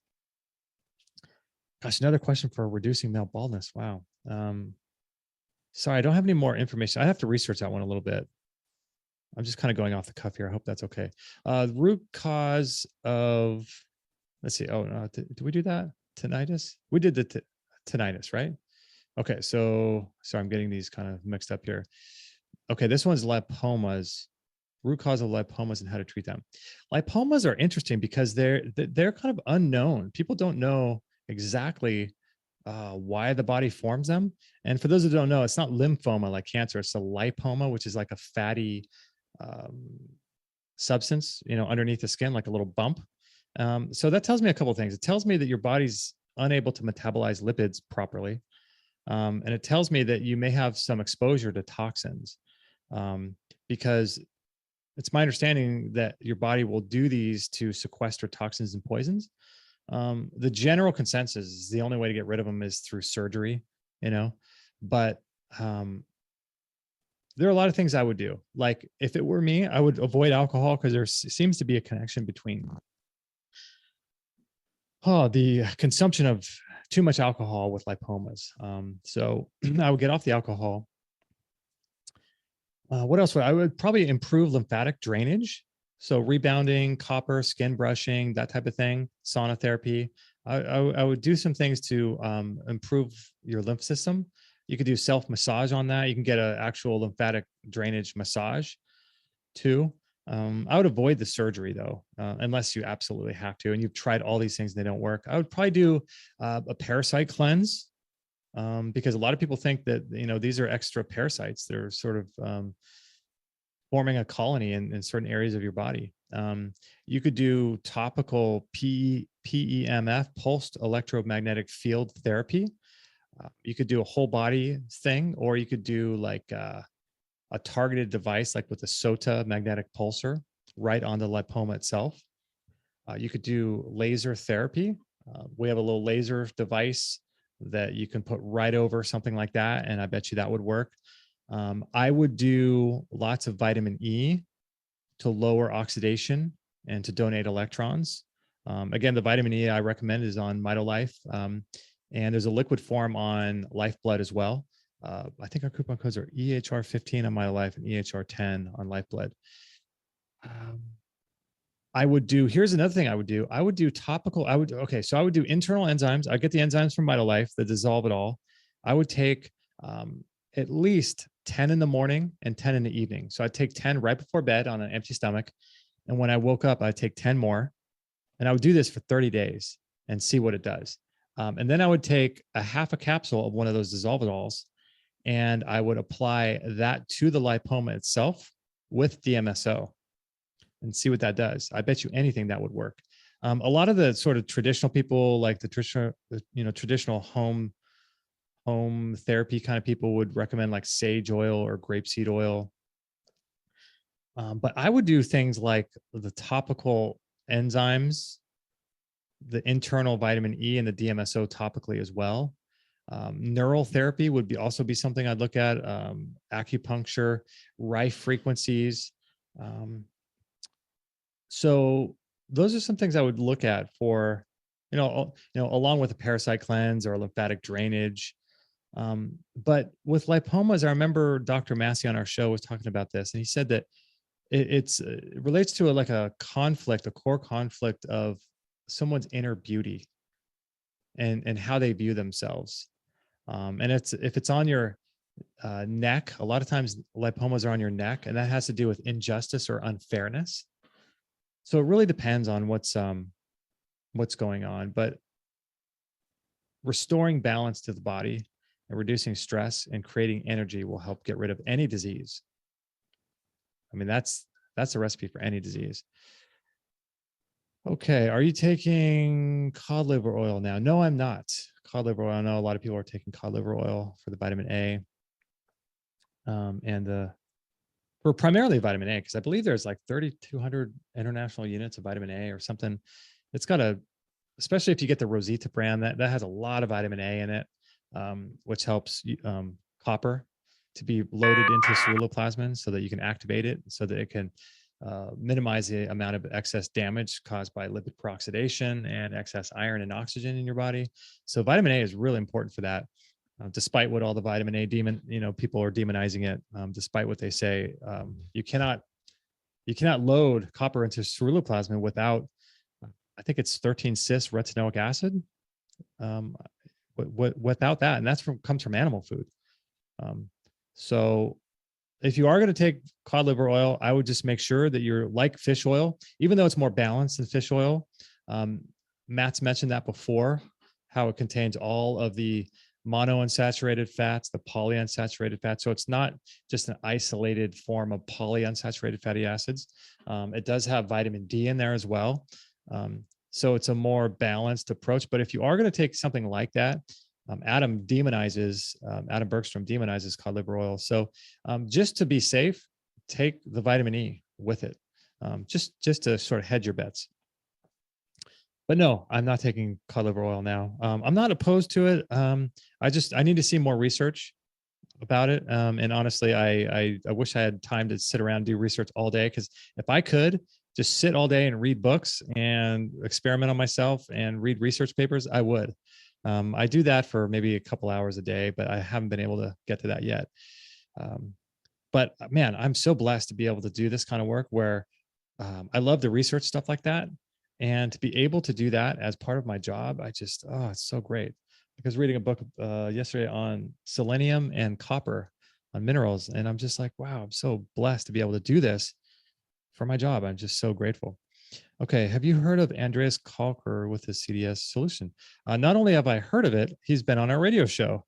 Gosh, another question for reducing male baldness. Wow. Sorry, I don't have any more information. I have to research that one a little bit. I'm just kind of going off the cuff here. I hope that's okay. Root cause of, let's see. Oh, no, did we do that? Tinnitus? We did the tinnitus, right? Okay, so sorry, I'm getting these kind of mixed up here. Okay, this one's lipomas, root cause of lipomas and how to treat them. Lipomas are interesting because they're kind of unknown. People don't know exactly why the body forms them. And for those who don't know, it's not lymphoma like cancer. It's a lipoma, which is like a fatty substance, you know, underneath the skin, like a little bump. So that tells me a couple of things. It tells me that your body's unable to metabolize lipids properly. And it tells me that you may have some exposure to toxins because it's my understanding that your body will do these to sequester toxins and poisons. The general consensus is the only way to get rid of them is through surgery, you know, but there are a lot of things I would do. Like if it were me, I would avoid alcohol because there seems to be a connection between the consumption of too much alcohol with lipomas. So I would get off the alcohol. What else? I would probably improve lymphatic drainage. So rebounding, copper, skin brushing, that type of thing, sauna therapy. I would do some things to improve your lymph system. You could do self-massage on that. You can get an actual lymphatic drainage massage too. I would avoid the surgery though, unless you absolutely have to, and you've tried all these things and they don't work. I would probably do a parasite cleanse because a lot of people think that, you know, these are extra parasites. They're sort of forming a colony in certain areas of your body. You could do topical PEMF, pulsed electromagnetic field therapy. You could do a whole body thing, or you could do like a targeted device, like with a SOTA magnetic pulsar right on the lipoma itself. You could do laser therapy. We have a little laser device that you can put right over something like that, and I bet you that would work. I would do lots of vitamin E to lower oxidation and to donate electrons. Again, the vitamin E I recommend is on MitoLife. And there's a liquid form on Lifeblood as well. I think our coupon codes are EHR15 on MitoLife and EHR10 on Lifeblood. I would do, here's another thing I would do topical, so I would do internal enzymes. I get the enzymes from MitoLife that dissolve it all. I would take at least 10 in the morning and 10 in the evening. So I'd take 10 right before bed on an empty stomach. And when I woke up, I'd take 10 more. And I would do this for 30 days and see what it does. And then I would take a half a capsule of one of those dissolvadols and I would apply that to the lipoma itself with DMSO and see what that does. I bet you anything that would work. A lot of the sort of traditional people, like the traditional home therapy kind of people, would recommend like sage oil or grapeseed oil. But I would do things like the topical enzymes, the internal vitamin E and the DMSO topically as well. Neural therapy would also be something I'd look at. Acupuncture, rife frequencies. So those are some things I would look at for along with a parasite cleanse or lymphatic drainage. But with lipomas, I remember Dr. Massey on our show was talking about this, and he said that it relates to like a conflict, a core conflict of someone's inner beauty and how they view themselves. And if it's on your neck, a lot of times lipomas are on your neck, and that has to do with injustice or unfairness. So it really depends on what's going on, but restoring balance to the body and reducing stress and creating energy will help get rid of any disease. I mean, that's a recipe for any disease. Okay, are you taking cod liver oil now? No, I'm not. Cod liver oil. I know a lot of people are taking cod liver oil for the vitamin A, and for primarily vitamin A, because I believe there's like 3,200 international units of vitamin A or something. It's got especially if you get the Rosita brand, that has a lot of vitamin A in it, which helps copper to be loaded into ceruloplasmin so that you can activate it, so that it can minimize the amount of excess damage caused by lipid peroxidation and excess iron and oxygen in your body. So vitamin A is really important for that. Despite what all the vitamin A people are demonizing it, despite what they say, you cannot load copper into ceruloplasmin without, I think it's 13-cis retinoic acid. Without that, and comes from animal food. So if you are going to take cod liver oil, I would just make sure that you're like fish oil, even though it's more balanced than fish oil. Matt's mentioned that before, how it contains all of the monounsaturated fats, the polyunsaturated fats. So it's not just an isolated form of polyunsaturated fatty acids. It does have vitamin D in there as well. So it's a more balanced approach. But if you are going to take something like that, Adam Bergstrom demonizes cod liver oil. So just to be safe, take the vitamin E with it, just to sort of hedge your bets. But no, I'm not taking cod liver oil now. I'm not opposed to it. I need to see more research about it. And honestly, I wish I had time to sit around and do research all day, because if I could just sit all day and read books and experiment on myself and read research papers, I would. I do that for maybe a couple hours a day, but I haven't been able to get to that yet. But man, I'm so blessed to be able to do this kind of work where I love to research stuff like that. And to be able to do that as part of my job, it's so great. Because reading a book yesterday on selenium and copper, on minerals, and I'm just like, wow, I'm so blessed to be able to do this for my job. I'm just so grateful. Okay, have you heard of Andreas Kalker with his CDS solution? Not only have I heard of it, he's been on our radio show.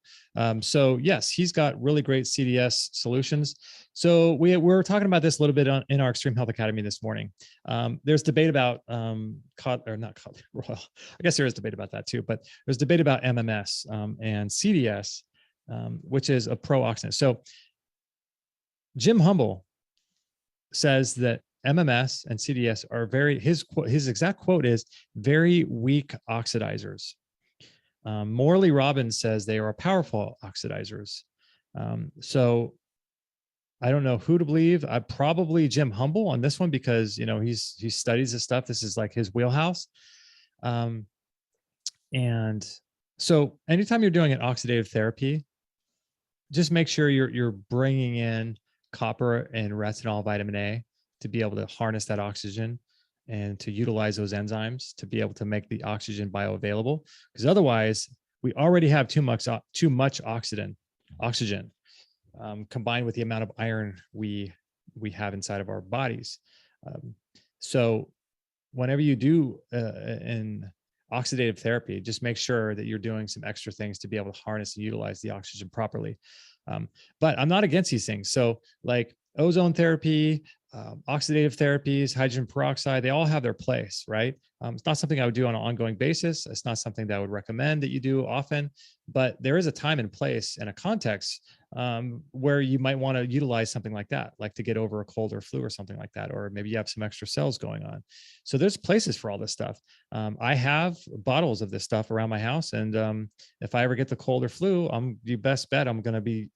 So yes, he's got really great CDS solutions. So we're talking about this a little bit in our Extreme Health Academy this morning. There's debate about cod oil. I guess there is debate about that too, but there's debate about MMS and CDS, which is a pro-oxidant. So Jim Humble says that MMS and CDS are his exact quote is very weak oxidizers. Morley Robbins says they are powerful oxidizers. So I don't know who to believe. Probably Jim Humble on this one, because he studies this stuff. This is like his wheelhouse. And so anytime you're doing an oxidative therapy, just make sure you're bringing in copper and retinol, vitamin A, to be able to harness that oxygen and to utilize those enzymes to be able to make the oxygen bioavailable. Because otherwise, we already have too much oxygen combined with the amount of iron we have inside of our bodies. So whenever you do an oxidative therapy, just make sure that you're doing some extra things to be able to harness and utilize the oxygen properly. But I'm not against these things. So like ozone therapy, oxidative therapies, hydrogen peroxide, they all have their place, right? It's not something I would do on an ongoing basis. It's not something that I would recommend that you do often, but there is a time and place and a context where you might want to utilize something like that, like to get over a cold or flu or something like that, or maybe you have some extra cells going on. So there's places for all this stuff. I have bottles of this stuff around my house, and if I ever get the cold or flu, the best bet I'm going to be,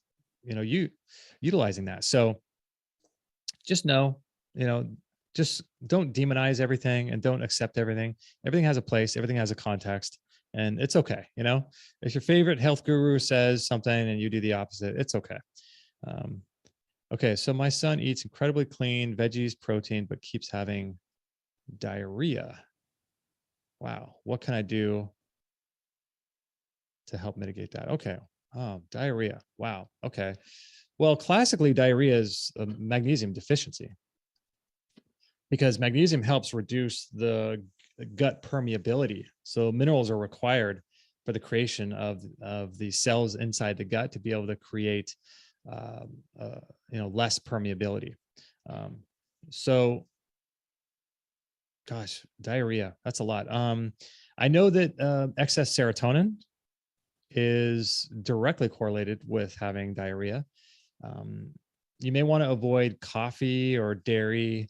utilizing that. So just know, just don't demonize everything and don't accept everything. Everything has a place, everything has a context, and it's okay. If your favorite health guru says something and you do the opposite, it's okay. Um, okay, so my son eats incredibly clean veggies, protein, but keeps having diarrhea. Wow, what can I do to help mitigate that? Okay. Oh, diarrhea. Wow. Okay. Well, classically, diarrhea is a magnesium deficiency because magnesium helps reduce the gut permeability. So minerals are required for the creation of the cells inside the gut to be able to create, um, uh, less permeability. Um, so, gosh, diarrhea, that's a lot. I know that excess serotonin is directly correlated with having diarrhea. Um, you may want to avoid coffee or dairy,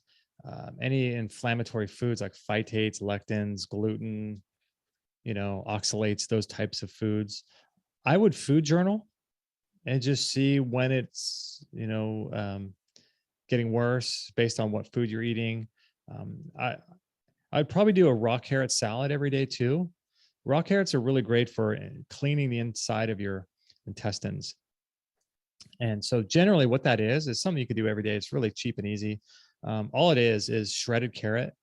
any inflammatory foods like phytates, lectins, gluten, oxalates, those types of foods. I would food journal and just see when it's, getting worse based on what food you're eating. Um, I, I'd probably do a raw carrot salad every day too. Raw carrots are really great for cleaning the inside of your intestines. And so generally what that is something you could do every day. It's really cheap and easy. All it is shredded carrot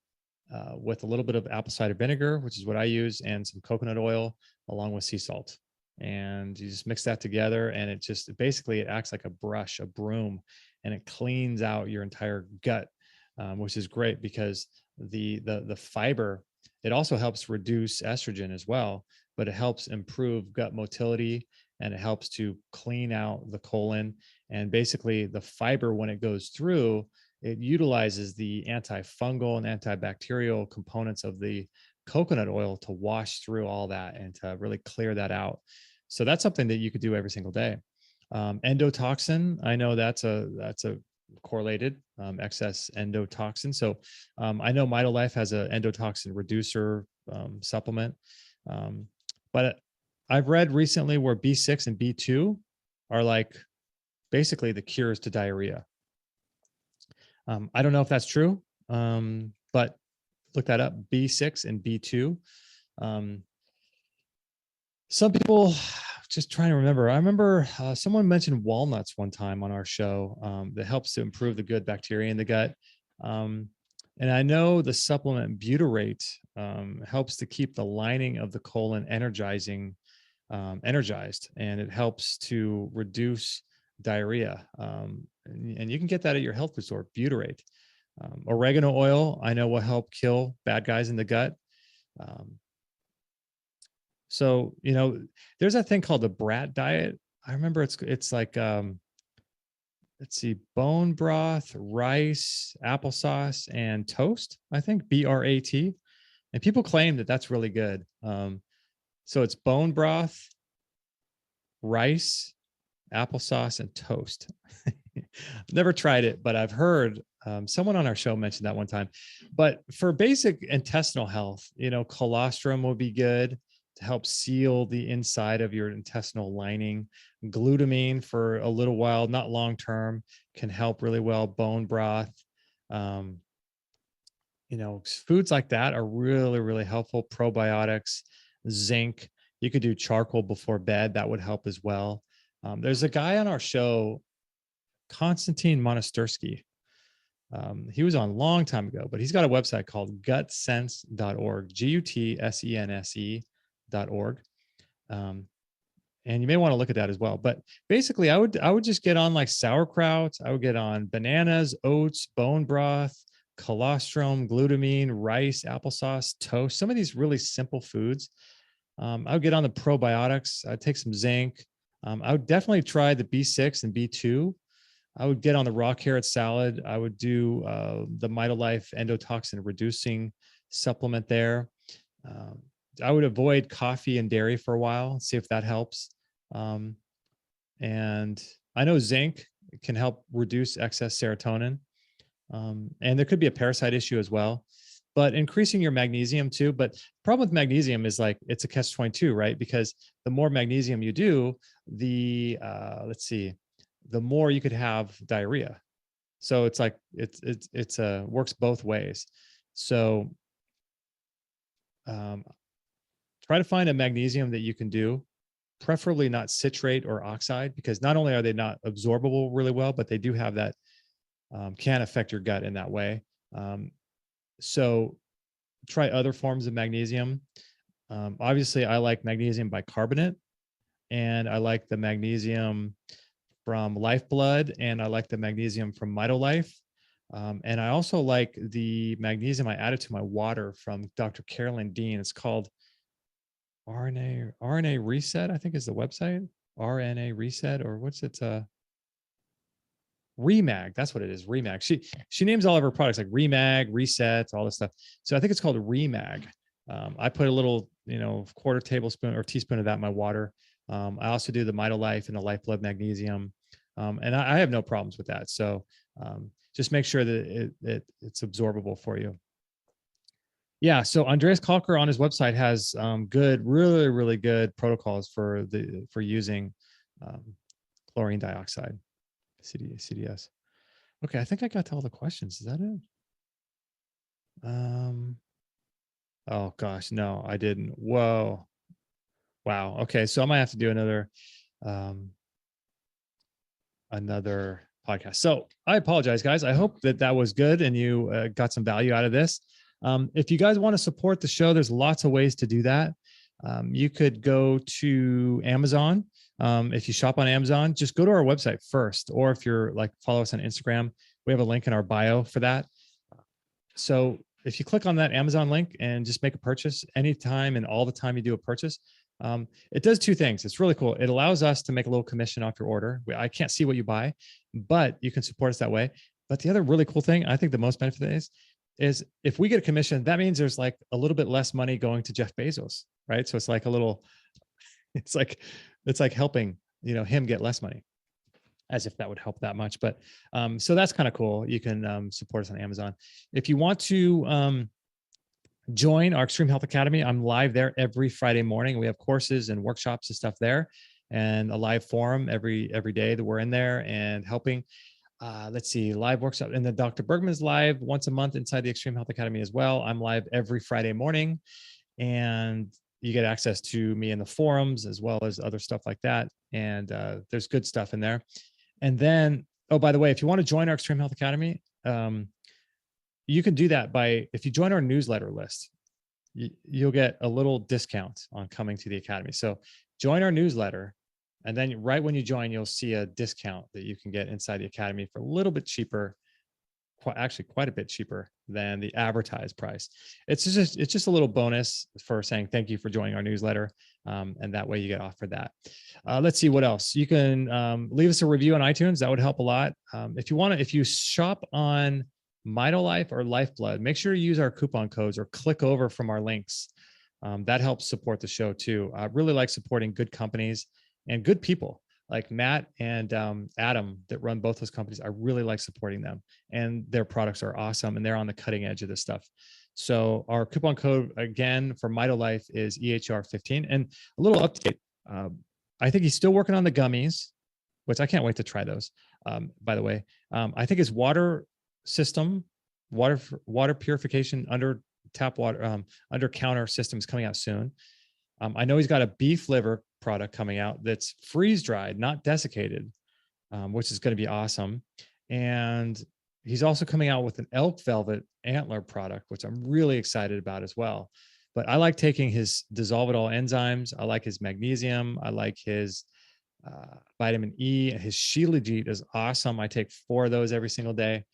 with a little bit of apple cider vinegar, which is what I use, and some coconut oil along with sea salt. And you just mix that together and it just basically it acts like a brush, a broom, and it cleans out your entire gut, which is great because the fiber, it also helps reduce estrogen as well, but it helps improve gut motility and it helps to clean out the colon. And basically the fiber, when it goes through, it utilizes the antifungal and antibacterial components of the coconut oil to wash through all that and to really clear that out. So that's something that you could do every single day. Endotoxin, I know that's a correlated excess endotoxin. So I know MitoLife has an endotoxin reducer supplement, but I've read recently where B6 and B2 are like basically the cures to diarrhea. I don't know if that's true, but look that up, B6 and B2. Some people, just trying to remember, I remember someone mentioned walnuts one time on our show that helps to improve the good bacteria in the gut. And I know the supplement butyrate helps to keep the lining of the colon energized, and it helps to reduce diarrhea. And you can get that at your health food store, butyrate. Oregano oil, I know, will help kill bad guys in the gut. So, there's a thing called the brat diet. I remember it's like, let's see, bone broth, rice, applesauce, and toast, I think, BRAT. And people claim that that's really good. So it's bone broth, rice, applesauce, and toast. Never tried it, but I've heard someone on our show mentioned that one time. But for basic intestinal health, colostrum will be good to help seal the inside of your intestinal lining. Glutamine for a little while, not long term, can help really well. Bone broth, foods like that are really, really helpful. Probiotics, zinc. You could do charcoal before bed. That would help as well. There's a guy on our show, Konstantin Monastersky. He was on a long time ago, but he's got a website called gutsense.org, GUTSENSE.org. And you may want to look at that as well. But basically, I would just get on like sauerkraut. I would get on bananas, oats, bone broth, colostrum, glutamine, rice, applesauce, toast, some of these really simple foods. I would get on the probiotics. I'd take some zinc. I would definitely try the B6 and B2. I would get on the raw carrot salad. I would do the MitoLife endotoxin reducing supplement there. I would avoid coffee and dairy for a while, see if that helps. And I know zinc can help reduce excess serotonin. And there could be a parasite issue as well, but increasing your magnesium too. But the problem with magnesium is like, it's a catch-22, right? Because the more magnesium you do, the more you could have diarrhea. So it's like, works both ways. So um, try to find a magnesium that you can do, preferably not citrate or oxide, because not only are they not absorbable really well, but they do have that, can affect your gut in that way. So try other forms of magnesium. Obviously, I like magnesium bicarbonate, and I like the magnesium from Lifeblood, and I like the magnesium from MitoLife. And I also like the magnesium I added to my water from Dr. Carolyn Dean. It's called RNA Reset, I think is the website. RNA Reset, or what's it? Remag. That's what it is. Remag. She names all of her products like Remag, Reset, all this stuff. So I think it's called Remag. I put a little, quarter tablespoon or teaspoon of that in my water. I also do the MitoLife and the Lifeblood magnesium, and I have no problems with that. So just make sure that it's absorbable for you. Yeah. So Andreas Kalker on his website has good, really, really good protocols for using chlorine dioxide, CDS. Okay, I think I got to all the questions. Is that it? Oh gosh, no, I didn't. Whoa. Wow. Okay, so I might have to do another podcast. So I apologize, guys. I hope that was good and you got some value out of this. If you guys want to support the show, there's lots of ways to do that. You could go to Amazon. If you shop on Amazon, just go to our website first, or if you're like, follow us on Instagram, we have a link in our bio for that. So if you click on that Amazon link and just make a purchase anytime and all the time you do a purchase, it does two things. It's really cool. It allows us to make a little commission off your order. I can't see what you buy, but you can support us that way. But the other really cool thing, I think the most benefit is if we get a commission, that means there's like a little bit less money going to Jeff Bezos, right? So it's like it's like helping, him get less money, as if that would help that much. But so that's kind of cool. You can support us on Amazon. If you want to join our Extreme Health Academy, I'm live there every Friday morning. We have courses and workshops and stuff there, and a live forum every day that we're in there and helping. Let's see, live workshop. And then Dr. Bergman's live once a month inside the Extreme Health Academy as well. I'm live every Friday morning, and you get access to me in the forums as well as other stuff like that. And there's good stuff in there. And then, oh, by the way, if you want to join our Extreme Health Academy, you can do that if you join our newsletter list, you'll get a little discount on coming to the Academy. So join our newsletter, and then right when you join, you'll see a discount that you can get inside the Academy for a little bit cheaper, quite a bit cheaper than the advertised price. It's just a little bonus for saying thank you for joining our newsletter, and that way you get offered that. Let's see what else. You can leave us a review on iTunes. That would help a lot. If you shop on MitoLife or Lifeblood, make sure you use our coupon codes or click over from our links. That helps support the show too. I really like supporting good companies and good people like Matt and Adam that run both those companies. I really like supporting them, and their products are awesome, and they're on the cutting edge of this stuff. So our coupon code again for MitoLife is EHR15. And a little update. I think he's still working on the gummies, which I can't wait to try those. By the way, I think his water system, water purification under tap water, under counter system is coming out soon. I know he's got a beef liver product coming out that's freeze dried, not desiccated, which is going to be awesome. And he's also coming out with an elk velvet antler product, which I'm really excited about as well. But I like taking his dissolvable enzymes. I like his magnesium. I like his vitamin E. His Shilajit is awesome. I take 4 of those every single day.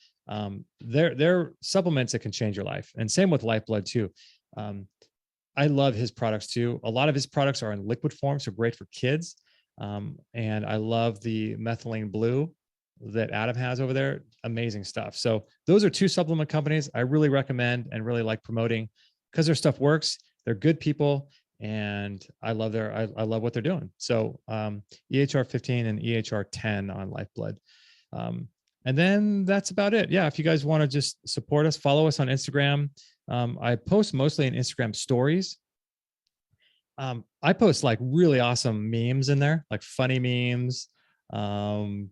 They're supplements that can change your life. And same with Lifeblood too. I love his products too. A lot of his products are in liquid form, so great for kids. And I love the methylene blue that Adam has over there. Amazing stuff. So those are 2 supplement companies I really recommend and really like promoting because their stuff works. They're good people, and I love I love what they're doing. So EHR15 and EHR10 on Lifeblood. And then that's about it. Yeah, if you guys want to just support us, follow us on Instagram. I post mostly in Instagram stories. I post like really awesome memes in there, like funny memes,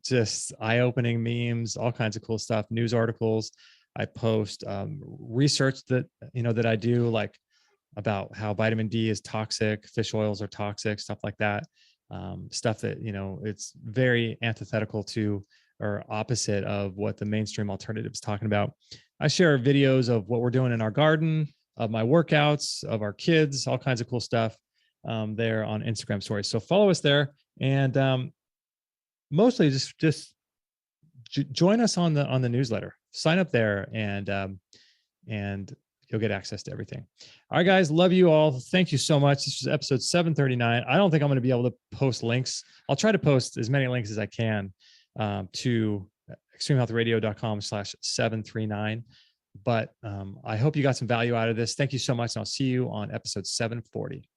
just eye-opening memes, all kinds of cool stuff, news articles. I post research that that I do, like about how vitamin D is toxic, fish oils are toxic, stuff like that. Stuff that it's very antithetical to or opposite of what the mainstream alternative is talking about. I share videos of what we're doing in our garden, of my workouts, of our kids, all kinds of cool stuff there on Instagram stories. So follow us there, and mostly just join us on the newsletter. Sign up there, and you'll get access to everything. All right, guys, love you all. Thank you so much. This was episode 739. I don't think I'm going to be able to post links. I'll try to post as many links as I can to extremehealthradio.com/739. But I hope you got some value out of this. Thank you so much, and I'll see you on episode 740.